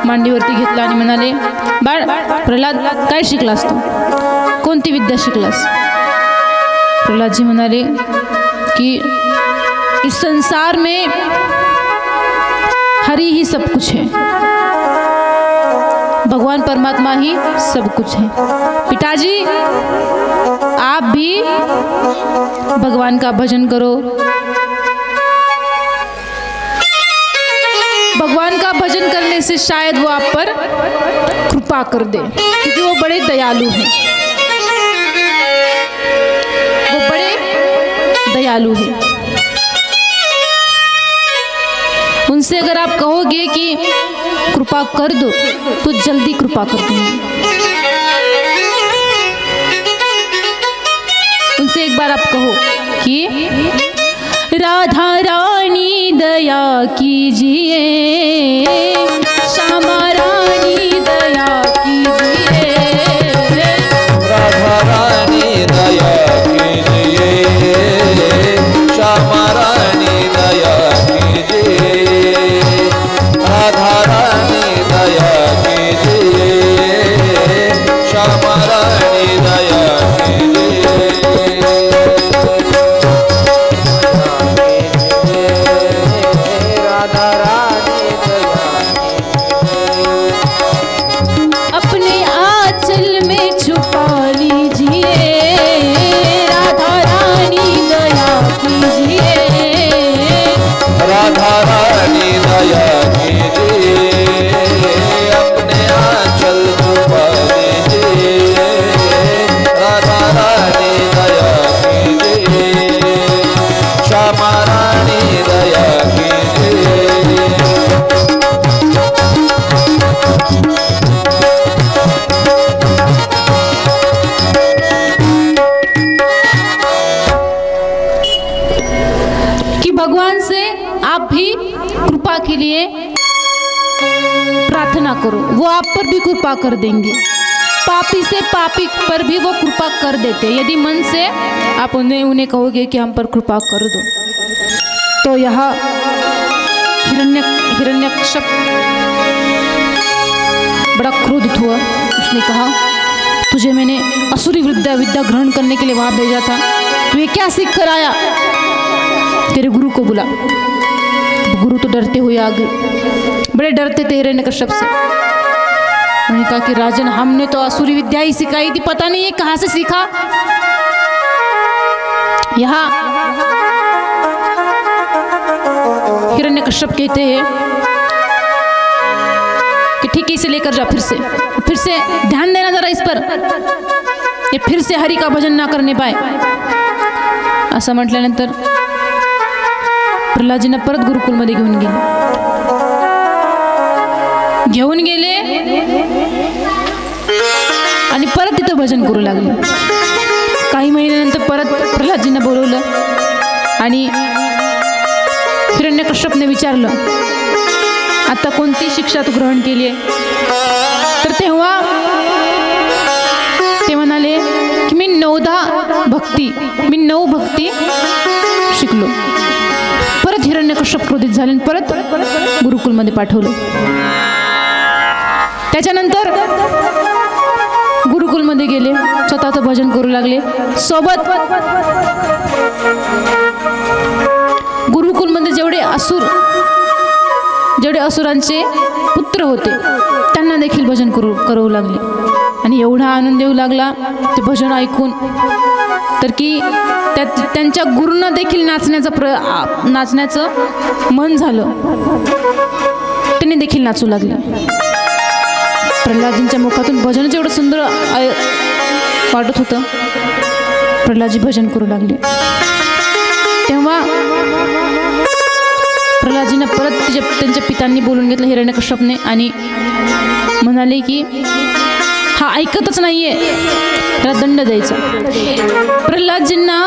मांडीवरती घेतला आणि म्हणाले, बाळ प्रल्हाद, काय शिकलास तू? कोणती विद्या शिकलास? प्रल्हादजी म्हणाले कि इस संसार में हरि ही सब कुछ है, भगवान परमात्मा ही सब कुछ है. पिताजी आप भी भगवान का भजन करो, भगवान का भजन करने से शायद वो आप पर कृपा कर दे, क्योंकि वो बड़े दयालु हैं, वो बड़े दयालु हैं. उनसे अगर आप कहोगे कि कृपा कर दो तो जल्दी कृपा कर देंगे. उनसे एक बार आप कहो कि राधा रानी दया कीजिए, श्यामा रानी दया कीजिए, राधा रानी दया कीजिए, श्यामा रानी दया कीजिए, राधा रानी दया कीजिए, श्यामा रानी दया कीजिए. अपने आंचल में छुपा लीजिए, राधा रानी दया कीजिए, राधा रानी दया कीजिए, अपने आंचल छुपा लीजिए, राधा रानी दया कीजिए, श्यामा रानी दया कीजिए. कि भगवान से आप भी कृपा के लिए प्रार्थना करो, वो आप पर भी कृपा कर देंगे. पापी से पापी पर भी वो कृपा कर देते, यदि मन से आप उन्हें कहोगे कि हम पर कृपा कर दो. तो यहाँ हिरण्यकश्यप बड़ा क्रोधित हुआ। उसने कहा, तुझे मैंने असुरी विद्या ग्रहण करने के लिए वहाँ भेजा था, तू ये क्या सीख कर आया? तेरे गुरु को बुला। गुरु तो डरते हुए आ गए, बड़े डरते थे हिरण्यकश्यप से। उन्होंने कहा कि राजन, हमने तो असुरी विद्या ही सिखाई थी, पता नहीं ये कहाँ से सीखा। यहाँ हिरण्यकश्यप कहते हैं कि ठीक है, इसे लेकर जा, फिर से ध्यान देना जरा इस पर, ये फिर से हरि का भजन ना करने पाए। असं म्हटल्यानंतर प्रल्हादजींना परत गुरुकुलमध्ये घेऊन गेले आणि परत तिथं भजन करू लागले। काही महिन्यानंतर परत प्रल्हादजींना बोलवलं आणि हिरण्यकश्यपने विचारलं, आता कोणती शिक्षा तू ग्रहण केली आहे? तर तेव्हा ते म्हणाले की मी 9 भक्ती शिकलो। परत हिरण्यकश्यप क्रोधित झाले आणि परत गुरुकुलमध्ये पाठवलं। त्याच्यानंतर गुरुकुलमध्ये गेले, स्वतःचं भजन करू लागले। सोबत गुरुकुलमध्ये जेवढे असुरांचे पुत्र होते त्यांना देखील भजन करू लागले। आणि एवढा आनंद येऊ लागला ते भजन ऐकून, तर की त्यांच्या गुरूंना देखील नाचण्याचं मन झालं, त्यांनी देखील नाचू लागले। प्रल्हादजींच्या मुखातून भजनच एवढं सुंदर वाटत होतं। प्रल्हादजी भजन करू लागले। तेव्हा प्रल्हादजींना परत त्यांच्या पितांनी बोलून घेतलं हिरण्यकश्यपने आणि म्हणाले की हा ऐकतच नाहीये, त्याला दंड द्यायचा। प्रल्हादजींना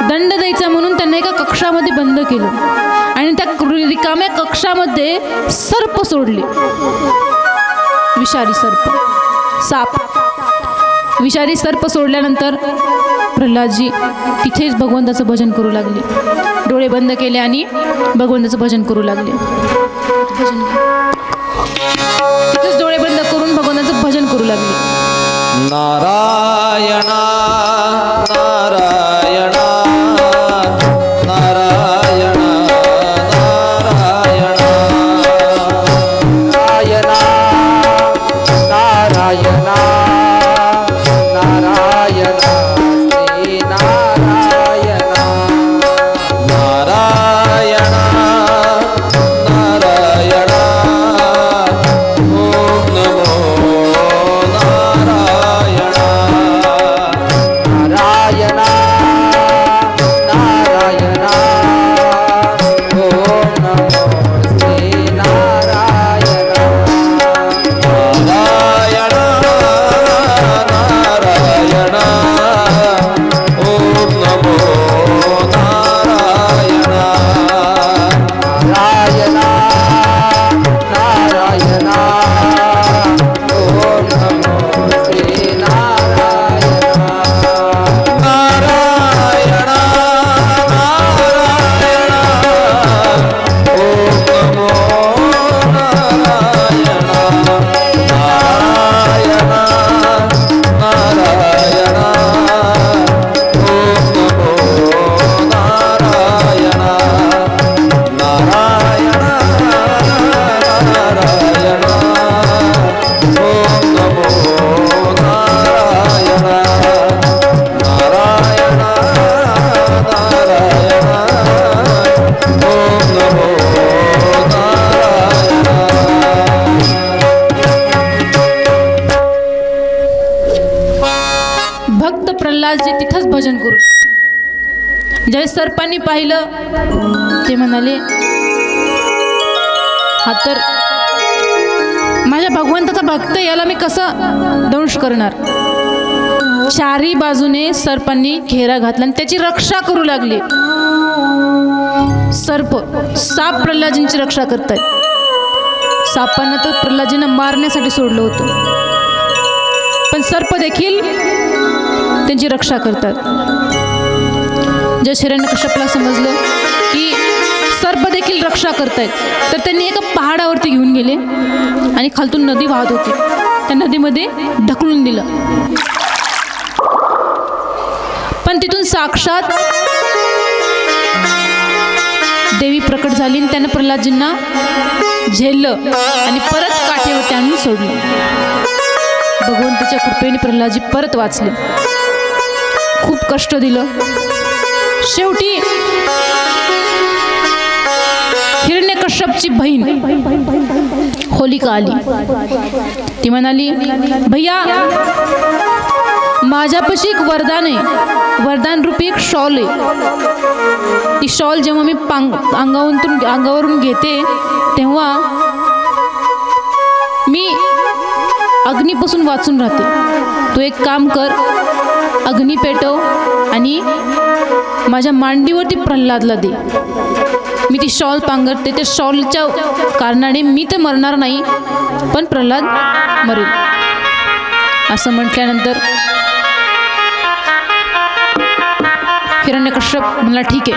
दंड द्यायचा म्हणून त्यांना एका कक्षामध्ये बंद केलं आणि त्या रिकाम्या कक्षामध्ये सर्प सोडले, विषारी साप विषारी सर्प सोडल्यानंतर प्रल्हादजी तिथेच भगवंताचं भजन करू लागले। डोळे बंद केले आणि भगवंताचं भजन करू लागले। तिथेच डोळे बंद करून भगवंताचं भजन करू लागले। नारायण नारायण नारायण नारायण नारायण नारायण श्री नारायण नारायण नारायण ओम नमो नारायण नारायण नारायण ओम नमो श्री नारायण नारायण नारायण ओम नमो नारायण नारायण नारायण ओम नमो श्री नारायण नारायण नारायण ओम नमो नारायण नारायण नारायण ओम नमो नारायण नारायण नारायण ओम नमो नारायण नारायण नारायण ओम नमो नारायण। भक्त प्रल्हादजी तिथंच भजन करू। ज्यावेळेस सर्पांनी पाहिलं ते म्हणाले, हा तर माझ्या भगवंताचा भक्त, याला मी कसं दंश करणार। चारी बाजूने सर्पांनी घेरा घातला आणि त्याची रक्षा करू लागले। साप प्रल्हादजींची रक्षा करतायत। सापांना तर प्रल्हादजींना मारण्यासाठी सोडलं होतं, पण सर्प देखील त्यांची रक्षा करतात। जर हिरण्यकश्यपला समजलं की सर्प देखील रक्षा करतायत. तर त्यांनी एका पहाडावरती घेऊन गेले आणि खालतून नदी वाहत होती, त्या नदीमध्ये ढकलून दिलं. पण तिथून साक्षात देवी प्रकट झाली आणि त्यानं प्रल्हादजींना झेललं आणि परत काठेवरती आणून सोडलं. भगवंताच्या कृपेने प्रल्हादजी परत वाचले. खूप कष्ट दिलं. शेवटी हिरण्यकश्यपची बहीण होलिका आली. ती म्हणाली, भैया माझ्यापाशी एक वरदान आहे, वरदान रूपी एक शॉल आहे. ती शॉल जेव्हा मी अंगावरून घेते तेव्हा मी अग्नीपासून वाचून राहते. तू एक काम कर, अग्नी पेटव आणि माझ्या मांडीवरती प्रल्हादला दे. मी ती शॉल पांघरते. त्या शॉलच्या कारणाने मी तर मरणार नाही, पण प्रल्हाद मरेल. असं म्हटल्यानंतर हिरण्यकश्यप म्हणला, ठीक आहे.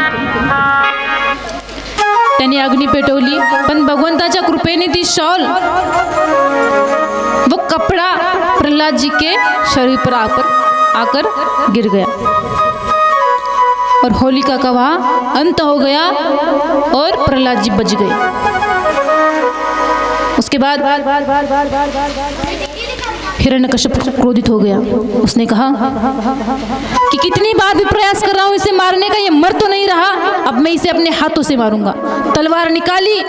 त्याने अग्नी पेटवली, पण भगवंताच्या कृपेने ती शॉल वो कपड़ा प्रहलाद जी के शरीर पर आकर गिर गया और होलिका का वहाँ अंत हो गया और प्रहलाद जी बच गए. उसके बाद हिरण्यकश्यप क्रोधित हो गया. उसने कहा कि कितनी बार भी प्रयास कर रहा हूँ इसे मारने का, ये मर तो नहीं रहा, अब मैं इसे अपने हाथों से मारूंगा. तलवार निकाली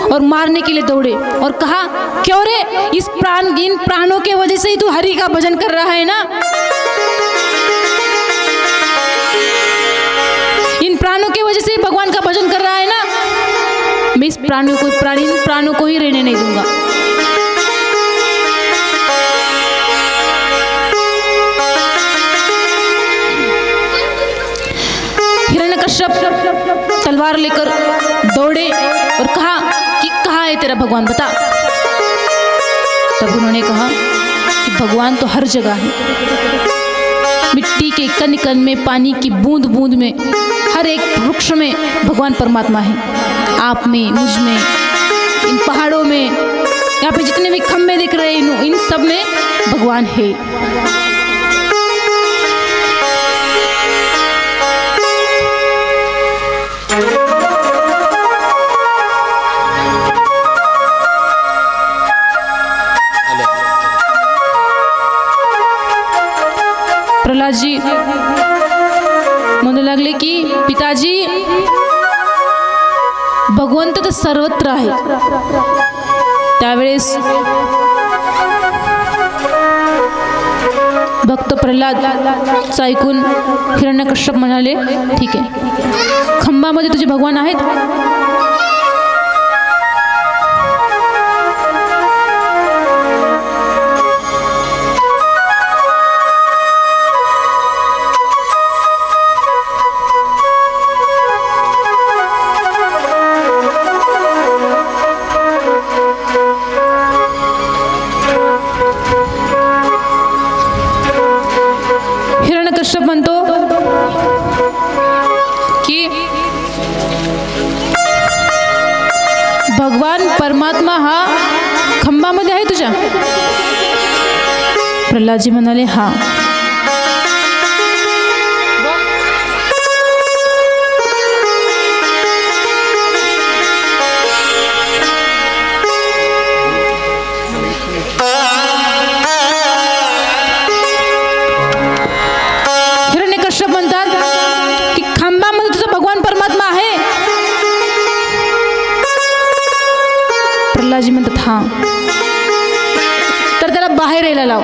और मारने के लिए दौड़े और कहा, क्यों रे, इन प्राणों के वजह से ही तू हरि का भजन कर रहा है ना, इन प्राणों के वजह से ही भगवान का भजन कर रहा है ना, मैं इस प्राणों को ही रहने नहीं दूंगा. हिरण्यकश्यप तलवार लेकर दौड़े और कहा कि कहाँ है तेरा भगवान, बता. तब उन्होंने कहा कि भगवान तो हर जगह है, मिट्टी के कण कण में, पानी की बूंद बूंद में, हर एक वृक्ष में भगवान परमात्मा है. आप में, मुझ में, इन पहाड़ों में, यहाँ पे जितने भी खम्भे दिख रहे हैं इन सब में भगवान है. प्रहलाद जी म्हणू लागले की पिताजी, भगवंत तर सर्वत्र आहे. त्यावेळेस भक्त प्रल्हाद ऐकून हिरण्यकश्यप म्हणाले, ठीक आहे, खंबामध्ये तुझे भगवान आहेत. हिरण्यकश्यप म्हणतो की भगवान परमात्मा हा खंबामध्ये आहे तुझ्या. प्रल्हादजी म्हणाले, हा. हिरण्यकश्यप म्हणतात की खांबामध्ये तुझा भगवान परमात्मा आहे. प्रल्हादजी म्हणतात, हा. तर त्याला बाहेर यायला लाव.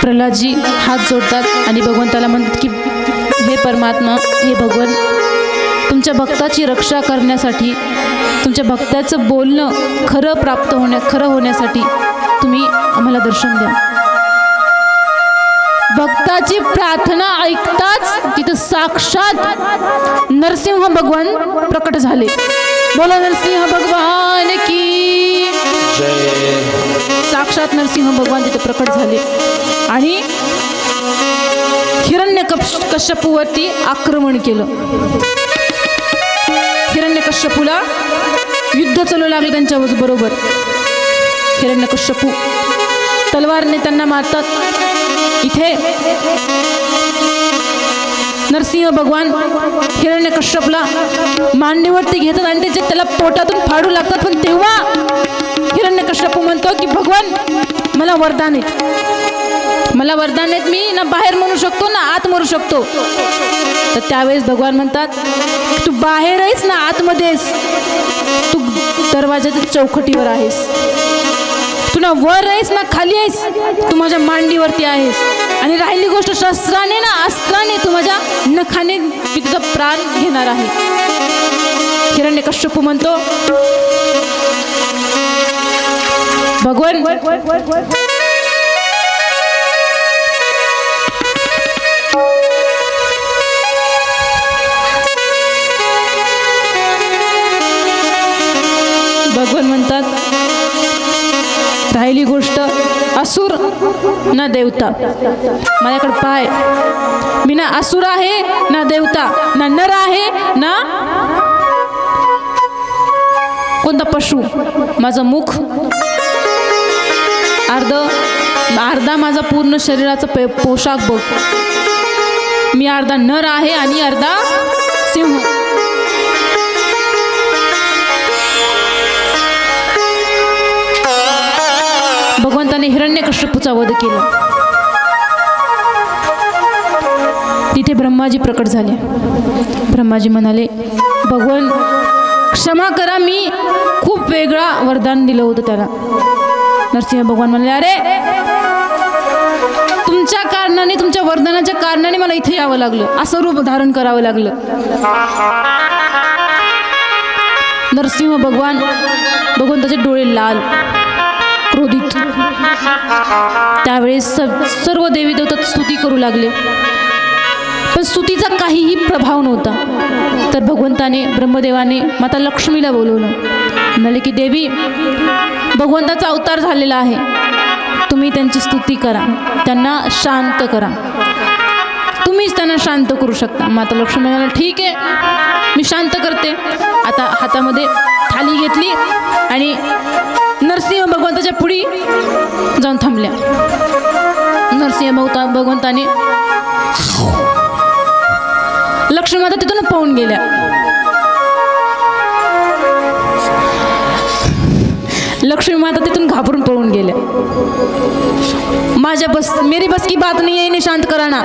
प्रल्हादजी हात जोडतात आणि भगवंताला म्हणतात की हे परमात्मा, हे भगवान, तुमच्या भक्ताची रक्षा करण्यासाठी, तुमच्या भक्ताचं बोलणं खरं होण्यासाठी तुम्ही आम्हाला दर्शन द्या. भक्ताची प्रार्थना ऐकताच तिथं साक्षात नरसिंह भगवान प्रकट झाले. बोला नरसिंह भगवान की जय. साक्षात नरसिंह भगवान तिथे प्रकट झाले आणि हिरण्यकश्यपूवरती आक्रमण केलं. हिरण्यकश्यपूला युद्ध चालू लागले त्यांच्या बरोबर. हिरण्यकश्यपू तलवारने त्यांना मारतात. इथे नरसिंह भगवान हिरण्यकश्यपला मांडीवरती घेतात आणि त्याला पोटातून फाडू लागतात. पण तेव्हा हिरण्यकश्यपू म्हणतो की भगवान मला वरदान आहेत, मला वरदान आहेत, मी ना बाहेर मरू शकतो ना आत मरू शकतो. तर त्यावेळेस भगवान म्हणतात तू बाहेर आहेस ना आतमध्ये आहेस, तू दरवाजाच्या चौकटीवर आहेस, तू ना वर आहेस ना खाली आहेस, तू माझ्या मांडीवरती आहेस. आणि राहिली गोष्ट शस्त्राने ना अस्त्राने तू माझ्या नखाने मी तुझा प्राण घेणार आहे. हिरण्यकश्यपू म्हणतो भगवान भगवान म्हणतात राहिली गोष्ट असुर ना देवता, माझ्याकडे पाय, मी ना असुर आहे ना देवता, ना नर आहे ना कोणता पशु. माझं मुख अर्धा माझा पूर्ण शरीराचा पोशाख बघ, मी अर्धा नर आहे आणि अर्धा सिंह. भगवंताने हिरण्यकश्यपूचा वध केला. तिथे ब्रह्माजी प्रकट झाले. ब्रह्माजी म्हणाले भगवान क्षमा करा, मी खूप वेगळा वरदान दिलं होतं त्याला. नरसिंह भगवान म्हणाले अरे तुमच्या कारणाने, तुमच्या वरदानाच्या कारणाने मला इथे यावं लागलं, असं रूप धारण करावं लागलं. नरसिंह भगवंताचे डोळे लाल क्रोधित. त्यावेळेस सर्व देवी देवता स्तुती करू लागले, पण स्तुतीचा काहीही प्रभाव नव्हता. तर भगवंताने ब्रह्मदेवाने माता लक्ष्मीला बोलवलं. म्हणाले की देवी भगवंताचा अवतार झालेला आहे, तुम्ही त्यांची स्तुती करा, त्यांना शांत करा, तुम्हीच त्यांना शांत करू शकता. माता लक्ष्मी म्हणाले ठीक आहे मी शांत करते. आता हातामध्ये थाली घेतली आणि नरसिंह भगवंताच्या पुढी जाऊन थांबल्या. नरसिंह भगवंताने लक्ष्मी माता तिथून पळून गेल्या. लक्ष्मी माता तिथून घाबरून पळून गेल्या. मेरी बस की बात नहीं है, इन्हें शांत कराना.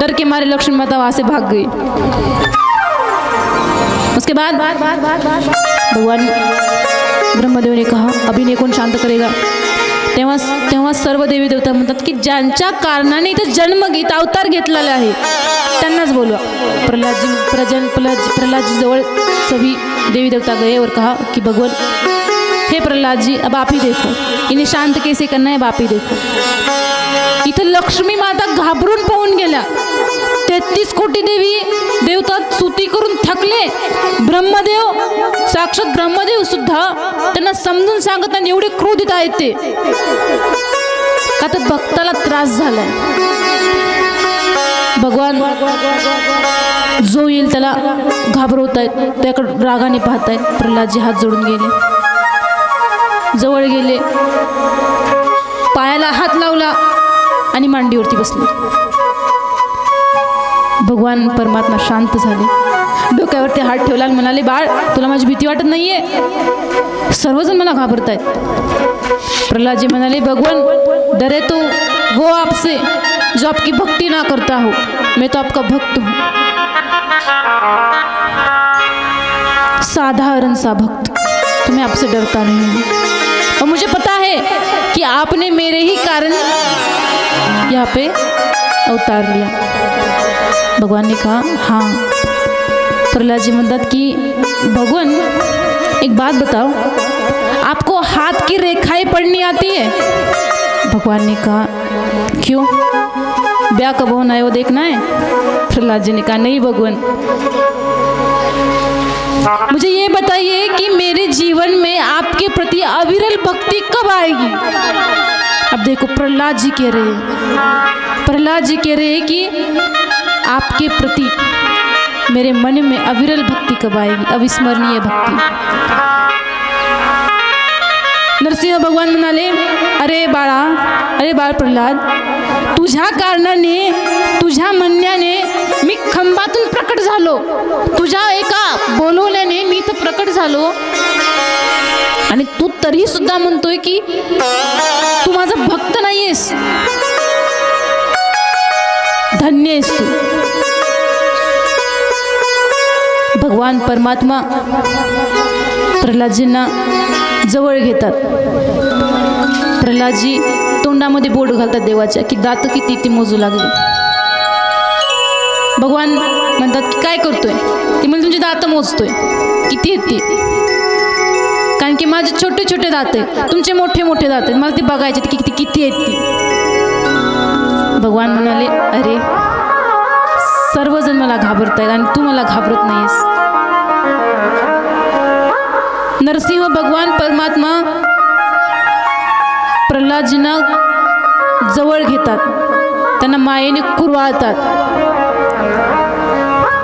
डर के मारे लक्ष्मी माता वहां से भाग गई. उसके बाद भगवान ब्रह्मदेव ने कहा अभी इन्हें कौन शांत करेगा. तेव्हा सर्व देवी देवता म्हणतात की ज्यांच्या कारणाने इथे जन्म घेत अवतार घेतलेला आहे त्यांनाच बोलवा. प्रहलाद जी जवळ सभी देवी देवता गए और कहा कि भगवान हे प्रहलाद जी अब आप ही देखो, इन्हें शांत कैसे करना है, अब आप ही देखो. इथं लक्ष्मी माता घाबरून पळून गेल्या. 33 कोटी देवी देवता स्तुती करून थकले. ब्रह्मदेव साक्षात ब्रह्मदेव सुद्धा त्यांना समजून सांगत नाही, एवढे क्रोधित आहेत ते, का तर भक्ताला त्रास झालाय. भगवान जो येईल त्याला घाबरवतायत, त्याकडे रागाने पाहतायत. प्रल्हादजी हात जोडून गेले, जवळ गेले, पायाला हात लावला आणि मांडीवरती बसले. भगवान परमात्मा शांत झाले, डोक्यावरती हात ठेवला आणि म्हणाले बाळ तुला माझी भीती वाटत नाहीये, सर्वजण मला घाबरतायत. प्रल्हादजी म्हणाले भगवान डरे तो वो आपसे जो आपकी भक्ति ना करता हो, मैं तो आपका भक्त हूँ, साधारण सा भक्त, तो मैं आपसे डरता नहीं हूँ. और मुझे पता है कि आपने मेरे ही कारण यहाँ पे अवतार लिया. भगवान ने कहा हाँ. प्रहलाद जी म्हणतात की भगवान एक बात बताओ, आपको हाथ की रेखाएं पढ़नी आती है. भगवान ने कहा क्यों, ब्याह कब होना है वो देखना है. प्रहलाद जी ने कहा नहीं भगवान, मुझे ये बताइए कि मेरे जीवन में आपके प्रति अविरल भक्ति कब आएगी. अब देखो प्रहलाद जी कह रहे हैं कि आपके प्रति मेरे मन में अविरल भक्ति कब आएगी, अविस्मरणीय भक्ति। नरसिंह भगवान म्हणाले, अरे बाळ प्रल्हाद, तुझ्या कारणाने, तुझ्या म्हणण्याने मी खंबातून प्रकट झालो, तुझ्या एका बोलवल्याने मी इथं प्रकट झालो, आणि तू तरी सुद्धा म्हणतोय की तू माझा भक्त नाहीयेस, धन्य आहेस तू। भगवान परमात्मा प्रल्हादजींना जवळ घेतात। प्रल्हादजी तोंडामध्ये बोट घालतात देवाच्या, की दात किती ती मोजू लागली। भगवान म्हणतात की काय करतोय, ती म्हणजे तुमची दात मोजतोय किती आहेत ती, कारण की माझे छोटे छोटे दात आहेत, तुमचे मोठे मोठे दात आहेत, मला ती बघायचे की किती आहेत ती। भगवान म्हणाले, अरे सर्वजण मला घाबरतायत आणि तू मला घाबरत नाहीस। नरसिंह भगवान परमात्मा प्रल्हादजींना जवळ घेतात, त्यांना मायेने कुरवाळतात।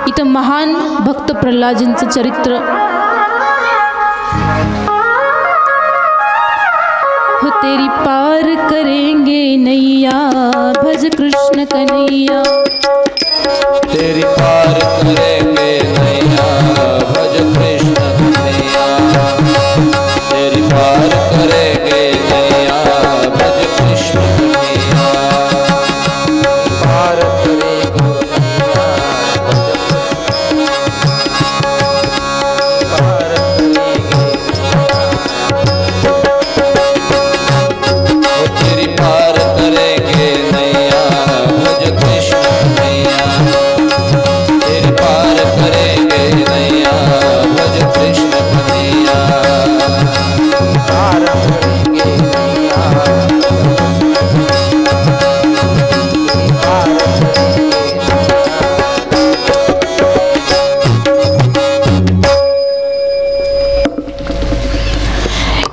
इथं महान भक्त प्रल्हादजींचं चरित्र हो, तेरी पार करेंगे नैया भज कृष्ण कन्हैया, तेरी पार करेंगे नैया भज कृष्ण कन्हैया, तेरी पार करेंगे नैया भज कृष्ण कन्हैया, पार करेंगे तेरी पार करेंगे नैया भज कृष्ण कन्हैया, तेरी पार करेंगे नैया भज कृष्ण कन्हैया, पार करेंगे नैया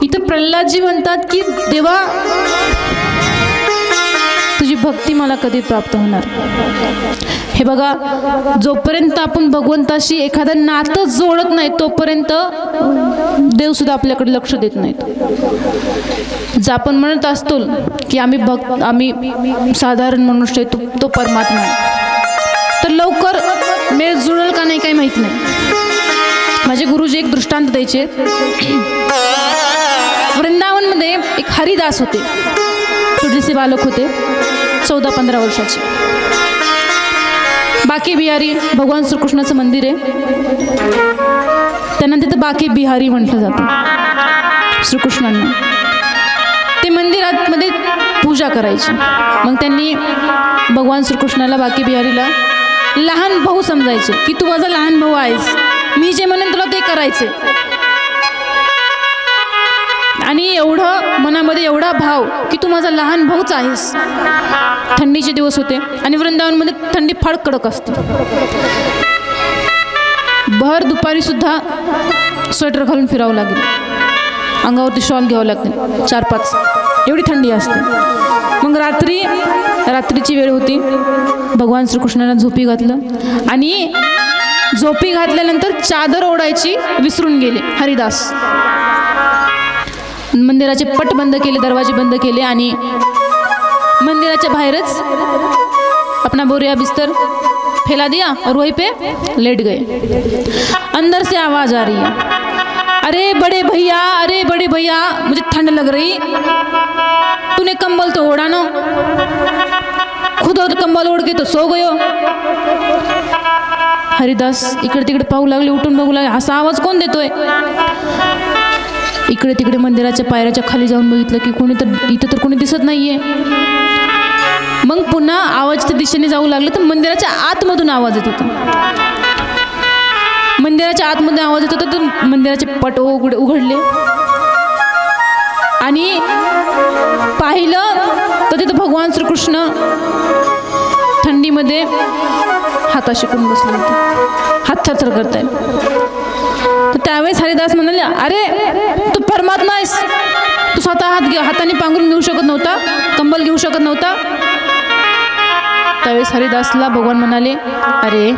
इथं प्रल्हादजी म्हणतात की देवा, तुझी भक्ती मला कधी प्राप्त होणार। हे बघा, जोपर्यंत आपण भगवंताशी एखादं नातं जोडत नाही तोपर्यंत देव सुद्धा आपल्याकडे लक्ष देत नाहीत। जर आपण म्हणत असतो की आम्ही साधारण मनुष्य आहे, तो परमात्मा आहे, तर लवकर मेळ जुळेल का नाही काही माहित नाही। माझे गुरुजी एक दृष्टांत द्यायचे। वृंदावनमध्ये एक हरिदास होते, छोटेसे बालक होते, 14-15 वर्षाचे। बाकी बिहारी भगवान श्रीकृष्णाचं मंदिर आहे, त्यांना तिथं बाकी बिहारी म्हटलं जातं श्रीकृष्णांना। ते मंदिरात मध्ये पूजा करायची। मग त्यांनी भगवान श्रीकृष्णाला, बाकी बिहारीला लहान भाऊ समजायचे की तू माझा लहान भाऊ आहेस, मी जे म्हणेन तुला ते करायचे। आणि एवढं मनामध्ये एवढा भाव की तू माझा लहान भाऊच आहेस। थंडीचे दिवस होते आणि वृंदावनमध्ये थंडी फार कडक असते। भर दुपारी सुद्धा स्वेटर घालून फिरावं लागेल, अंगावरती शॉल घ्यावं लागते, 4-5 एवढी थंडी असते। मग रात्रीची वेळ होती, भगवान श्रीकृष्णाला झोपी घातलं आणि झोपी घातल्यानंतर चादर ओढायची विसरून गेले हरिदास। मंदिराचे पट बंद केले, दरवाजे बंद केले आणि मंदिराच्या बाहेरच अपना बोरिया बिस्तर फैला दिया और वहीं पे लेट गए। अंदर से आवाज आ रही है, अरे बड़े भैया मुझे ठंड लग रही, तूने कंबल तो ओढ़ा ना, खुद और कंबल ओढ़ के तो सो गयो। हरिदास इकडे तिकडे पाहू लागले, उठून बघू लागले, असा आवाज कोण देतोय। इकडे तिकडे मंदिराच्या पायऱ्याच्या खाली जाऊन बघितलं की इथं तर कोणी दिसत नाहीये। मग पुन्हा आवाजच्या दिशेने जाऊ लागले तर मंदिराच्या आतमधून आवाज येत होता। मंदिराच्या आतमध्ये आवाज येत होता तर मंदिराचे पट उघडले आणि पाहिलं तर तिथं भगवान श्रीकृष्ण थंडीमध्ये हाता शिकून बसले होते, हात थरथर करताय। तर त्यावेळेस हरिदास म्हणाले, अरे तू परमात्मा आहेस, तू स्वतः हाताने पांघरून घेऊ शकत नव्हता, कंबल घेऊ शकत नव्हता। त्यावेळेस हरिदासला भगवान म्हणाले, अरे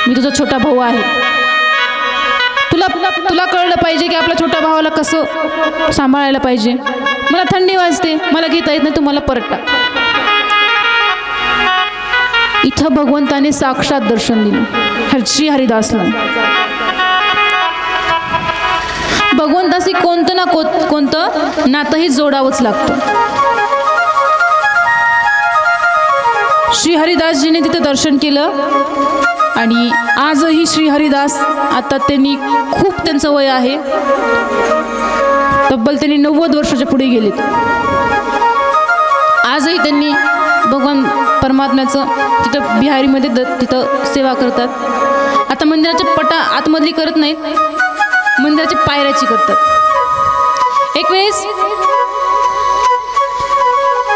मी तुझा छोटा भाऊ आहे, तुला तुला कळलं पाहिजे की आपल्या छोट्या भावाला कसं सांभाळायला पाहिजे. मला थंडी वाजते, मला घेता येत नाही, तू मला परत टाक. इथं भगवंताने साक्षात दर्शन दिलं श्री हरिदासला. भगवंताशी कोणतं ना कोणतं नातंही जोडावंच लागतं. श्री हरिदासजीने तिथं दर्शन केलं आणि आजही श्री हरिदास, आता त्यांनी खूप त्यांचं वय आहे, तब्बल त्यांनी 90 वर्षाच्या पुढे गेलेत. आजही त्यांनी भगवान परमात्म्याचं तिथं बिहारीमध्ये तिथं सेवा करतात. आता मंदिराच्या पटा आतमधली करत नाहीत, मंदिराच्या पायऱ्याची करतात. एक वेळेस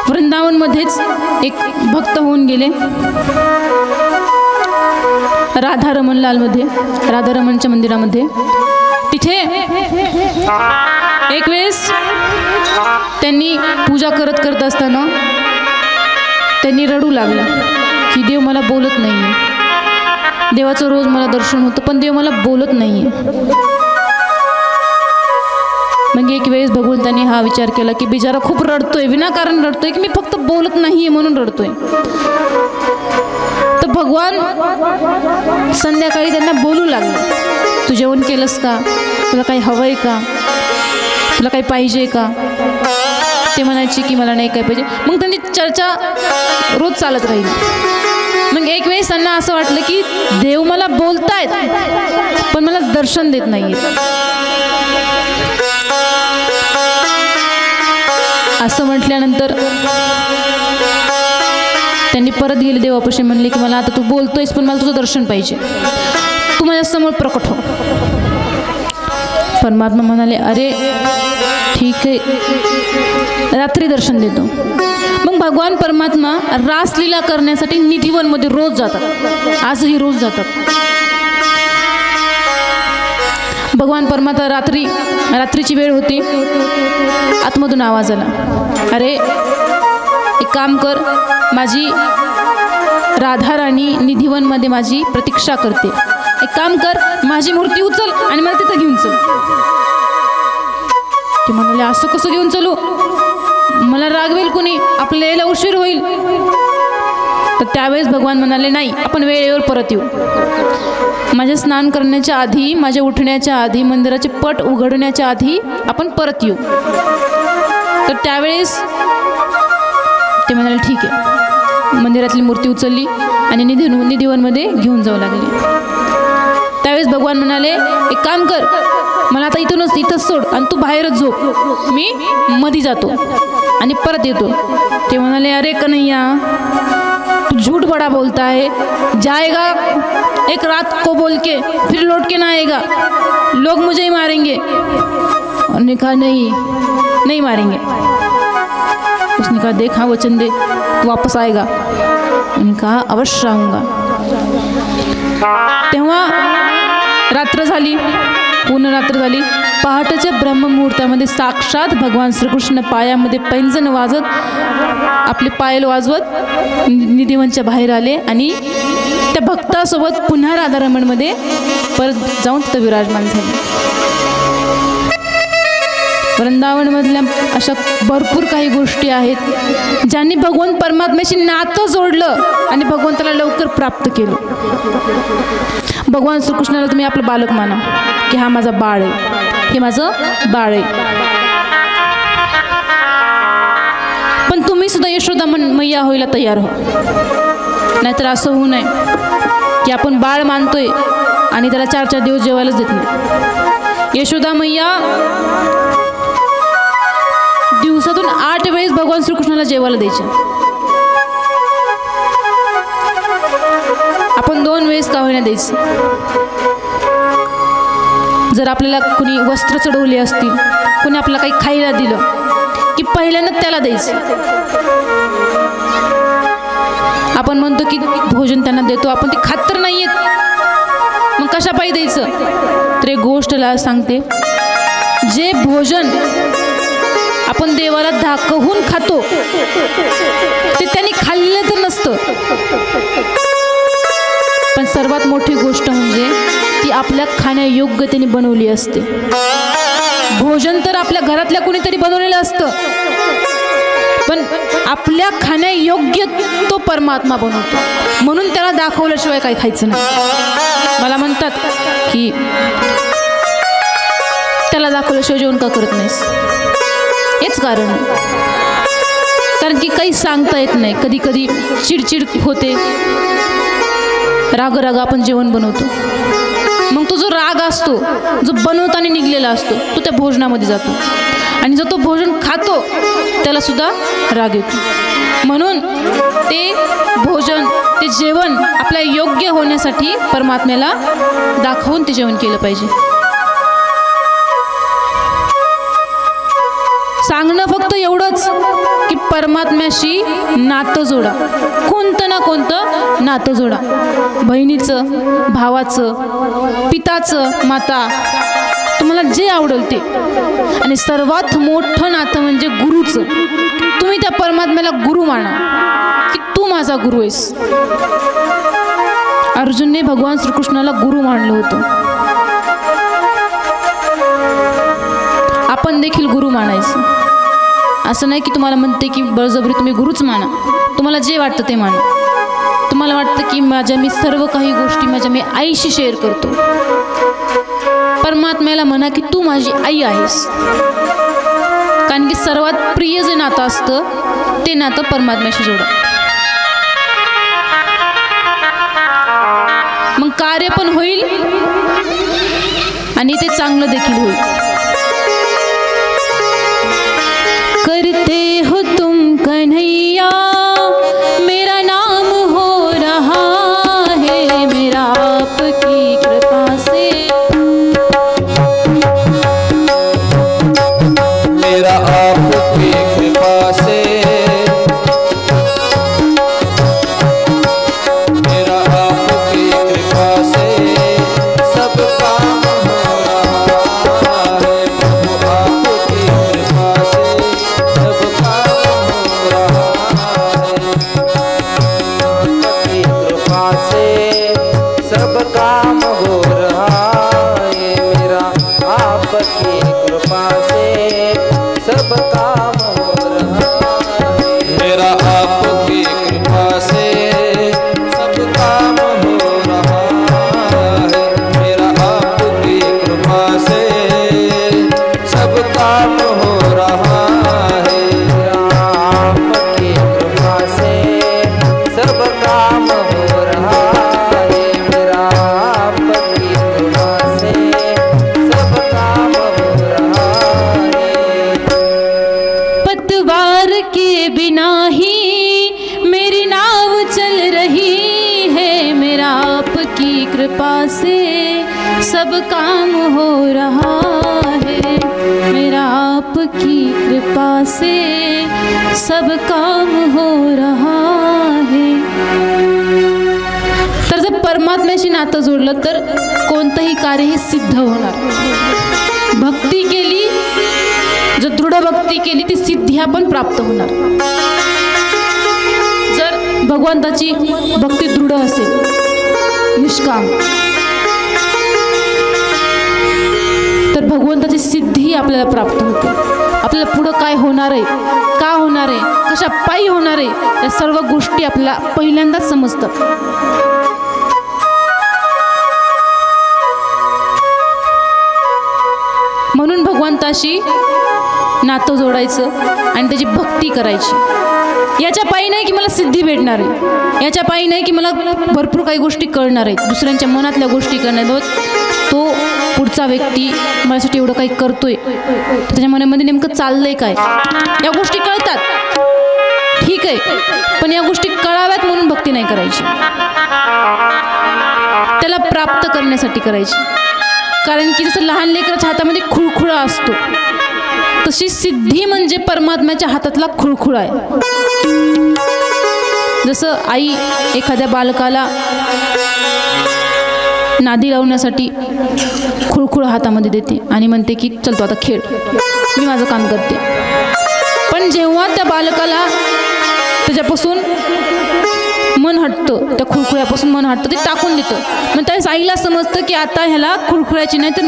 वृंदावनमध्येच एक भक्त होऊन गेले राधारमण लालमध्ये, राधारमणच्या मंदिरामध्ये. तिथे एक वेळेस त्यांनी पूजा करत असताना त्यांनी रडू लागला की देव मला बोलत नाही आहे, देवाचं रोज मला दर्शन होतं पण देव मला बोलत नाही आहे. मग एक वेळेस भगवंतांनी हा विचार केला की बिचारा खूप रडतोय, विनाकारण रडतोय, की मी फक्त बोलत नाही आहे म्हणून रडतोय. तर भगवान संध्याकाळी त्यांना बोलू लागले, तू जेवण केलंस का, तुला काही हवंय का, तुला काही पाहिजे का. ते म्हणायचे की मला नाही काय पाहिजे. मग त्यांची चर्चा रोज चालत राहील. मग एक वेळेस त्यांना असं वाटलं की देव मला बोलतायत पण मला दर्शन देत नाहीये. असं म्हटल्यानंतर त्यांनी परत गेले देवापाशी, म्हणले की मला आता तू बोलतोयस पण मला तुझं दर्शन पाहिजे, तू माझ्यासमोर प्रकट हो. परमात्मा म्हणाले अरे ठीक आहे, रात्री दर्शन देतो. मग भगवान परमात्मा रासलीला करण्यासाठी निधिवनमध्ये रोज जातात, आजही रोज जातात. भगवान परमात्मा रात्रीची वेळ होती, आतमधून आवाज आला, अरे एक काम कर, माझी राधाराणी निधिवनमध्ये माझी प्रतीक्षा करते, एक काम कर माझी मूर्ती उचल आणि मला तिथं घेऊन चल. ते म्हणाले असं कसं घेऊन चलू, मला रागवेल कोणी, आपल्या यायला उशीर होईल. तर त्यावेळेस भगवान म्हणाले नाही, आपण वेळेवर परत येऊ. माझे स्नान करण्याच्या आधी, माझ्या उठण्याच्या आधी, मंदिराचे पट उघडण्याच्या आधी आपण परत येऊ. तर त्यावेळेस ते म्हणाले ठीक आहे. मंदिरातली मूर्ती उचलली आणि निधिवनमध्ये घेऊन जाऊ लागले. त्यावेळेस भगवान म्हणाले एक काम कर, मला आता इथंच सोड आणि तू बाहेरच झोप, मी मध्ये जातो आणि परत येतो. ते म्हणाले अरे कन्हैया तू झूठ बड़ा बोलता है, जाएगा एक रात को बोल के फिर लौट के ना आएगा, लोग मुझे ही मारेंगे. उन्होंने कहा नहीं मारेंगे. उसने कहा देख हाँ वचन दे तू वापस आएगा. उन्होंने कहा अवश्य आऊँगा. तेव्हा रात्र झाली, पूर्ण रात्र झाली. पहाटेच्या ब्रह्ममुहूर्तामध्ये साक्षात भगवान श्रीकृष्ण पायामध्ये पैंजण वाजत, आपले पायल वाजवत निधिवनच्या बाहेर आले आणि त्या भक्तासोबत पुन्हा राधारमणमध्ये परत जाऊन तिथं विराजमान झाले. वृंदावनमधल्या अशा भरपूर काही गोष्टी आहेत ज्यांनी भगवान परमात्म्याशी नातं जोडलं आणि भगवंताला लवकर प्राप्त केलं. भगवान श्रीकृष्णाला तुम्ही आपलं बालक माना की हा माझा बाळ आहे, हे माझं बाळ आहे. पण तुम्ही सुद्धा यशोदा मैया व्हायला तयार हो, नाहीतर असं होऊ नये की आपण बाळ मानतोय आणि त्याला 4-4 दिवस जेवायलाच देत नाही. यशोदा मैया दिवसातून 8 वेळेस भगवान श्रीकृष्णाला जेवायला द्यायच्या. आपण 2 वेळेस का होईना द्यायचं. जर आपल्याला कुणी वस्त्र चढवले असतील, कुणी आपल्याला काही खायला दिलं की पहिल्यांदा त्याला द्यायचं. आपण म्हणतो की भोजन त्यांना देतो, आपण ते खात तर नाही आहेत, मग कशा पायी द्यायचं. तर एक गोष्टला सांगते, जे भोजन आपण देवाला दाखवून खातो ते त्यांनी खाल्लेलं तर नसतं, पण सर्वात मोठी गोष्ट म्हणजे ती आपल्या खाण्यायोग्य त्याने बनवली असते. भोजन तर आपल्या घरातल्या कुणीतरी बनवलेलं असतं, पण आपल्या खाण्यायोग्य तो परमात्मा बनवतो. म्हणून त्याला दाखवल्याशिवाय काही खायचं नाही. मला म्हणतात की त्याला दाखवल्याशिवाय जेवण का करत नाहीस? हेच कारण, कारण की काही सांगता येत नाही. कधी कधी चिडचिड होते, राग आपण जेवण बनवतो. मग तो जो राग असतो, जो बनवताना निघलेला असतो, तो त्या भोजनामध्ये जातो आणि जो तो भोजन खातो त्याला सुद्धा राग येतो. म्हणून ते भोजन, ते जेवण आपल्या योग्य होण्यासाठी परमात्म्याला दाखवून ते जेवण केलं पाहिजे. सांगणं फक्त एवढंच की परमात्म्याशी नातं जोडा, कोणतं ना कोणतं नातं जोडा. बहिणीचं, भावाचं, पिताचं, माता, तुम्हाला जे आवडेल ते. आणि सर्वात मोठं नातं म्हणजे गुरुचं. तुम्ही त्या परमात्म्याला गुरु माना की तू माझा गुरु आहेस. अर्जुनने भगवान श्रीकृष्णाला गुरु मानलं होतं. आपण देखील गुरु मानायचं. असं नाही की तुम्हाला म्हणते की बळजबरी तुम्ही गुरुच माना. तुम्हाला जे वाटतं ते माना. तुम्हाला वाटतं की मी सर्व काही गोष्टी मी आईशी शेअर करतो. परमात्म्याला म्हणा की तू माझी आई आहेस. कारण की सर्वात प्रिय जे नातं असतं ते नातं परमात्म्याशी जोडा. मग कार्य पण होईल आणि ते चांगलं देखील होईल. करते हो तुम कन्हैया मेरा नाम हो रहा है, मेरा आपकी कृपा से, मेरा आपकी कृपा से, मेरा आपकी कृपा से सब काम हो रहा है। प्रभु आपकी कृपा से सब काम हो रहा है। आपकी कृपा से सब काम हो रहा है। मेरा आपकी कृपा से सब काम हो रहा है। मेरा आपकी कृपा से सब काम हो रहा है। मेरा आपकी कृपा से सब काम हो रहा है। आपकी कृपा से सब काम हो रहा है। मेरा आपकी कृपा से सब काम हो रहा है। पतवार के बिना ही मेरी नाव चल रही है, मेरा आपकी कृपा से सब काम हो रहा है। मेरा आपकी कृपा से सब काम हो रहा है. तर जर परमात्म्याशी नातं जोडलं तर कोणतंही कार्य हे सिद्ध होणार. भक्ती केली, जर दृढ भक्ती केली ती सिद्धी आपण प्राप्त होणार. जर भगवंताची भक्ती दृढ असेल, निष्काम, तर भगवंताची सिद्धी आपल्याला प्राप्त होते. आपल्याला पुढं काय होणार आहे, का होणार आहे, कशा पायी होणार आहे, या सर्व गोष्टी आपल्याला पहिल्यांदाच समजतात. म्हणून भगवंताशी नातं जोडायचं आणि त्याची भक्ती करायची. याच्या पायी नाही की मला सिद्धी भेटणार आहे, याच्या पायी नाही की मला भरपूर काही गोष्टी कळणार आहेत, दुसऱ्यांच्या मनातल्या गोष्टी करणार. तो पुढचा व्यक्ती माझ्यासाठी एवढं काही करतोय, त्याच्या मनामध्ये नेमकं चाललंय काय, या गोष्टी कळतात. ठीक आहे, पण या गोष्टी कळाव्यात म्हणून भक्ती नाही करायची, त्याला प्राप्त करण्यासाठी करायची. कारण की जसं लहान लेकराच्या हातामध्ये खुळखुळा असतो, तशी सिद्धी म्हणजे परमात्म्याच्या हातातला खुळखुळा आहे. जसं आई एखाद्या बालकाला नादी लावण्यासाठी खुळखुळा हातामध्ये देते आणि म्हणते की चल तू आता खेळ, मी माझं काम करते. पण जेव्हा त्या बालकाला त्याच्यापासून मन हटतं, त्या खुळखुळ्यापासून मन हटतं, ते टाकून देतं. मग त्यावेळेस आईला समजतं की आता ह्याला खुळखुळ्याची नहीं तर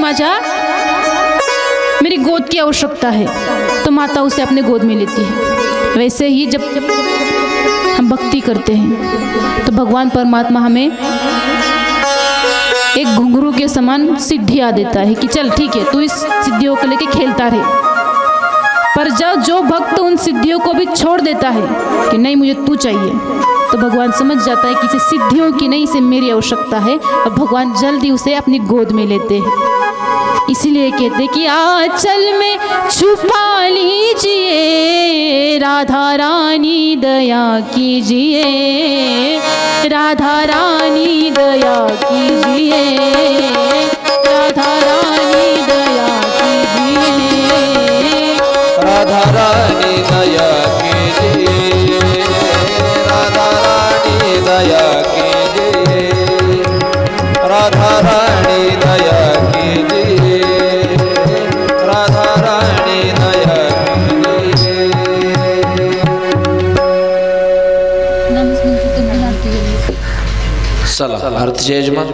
मेरी गोद की आवश्यकता है, तो माता उसे अपने गोद में लेती है. वैसे ही जब हम भक्ति करते हैं तो भगवान परमात्मा हमें एक घुंघरू के समान सिद्धियाँ देता है कि चल ठीक है, तू इस सिद्धियों को लेके खेलता रहे. पर जब जो भक्त उन सिद्धियों को भी छोड़ देता है कि नहीं मुझे तू चाहिए, तो भगवान समझ जाता है कि इसे सिद्धियों की नहीं, इसे मेरी आवश्यकता है, और भगवान जल्दी उसे अपनी गोद में लेते हैं. इसीलिए कहते कि आंचल में छुपा लीजिए, राधा रानी दया कीजिए, राधा रानी दया कीजिए, राधा रानी दया कीजिए, राधा रानी दया कीजिए, राधा रानी दया कीजिए, राधा रानी दया कीजिए, राधा रानी दया कीजिए. चला आरतीचे यजमान.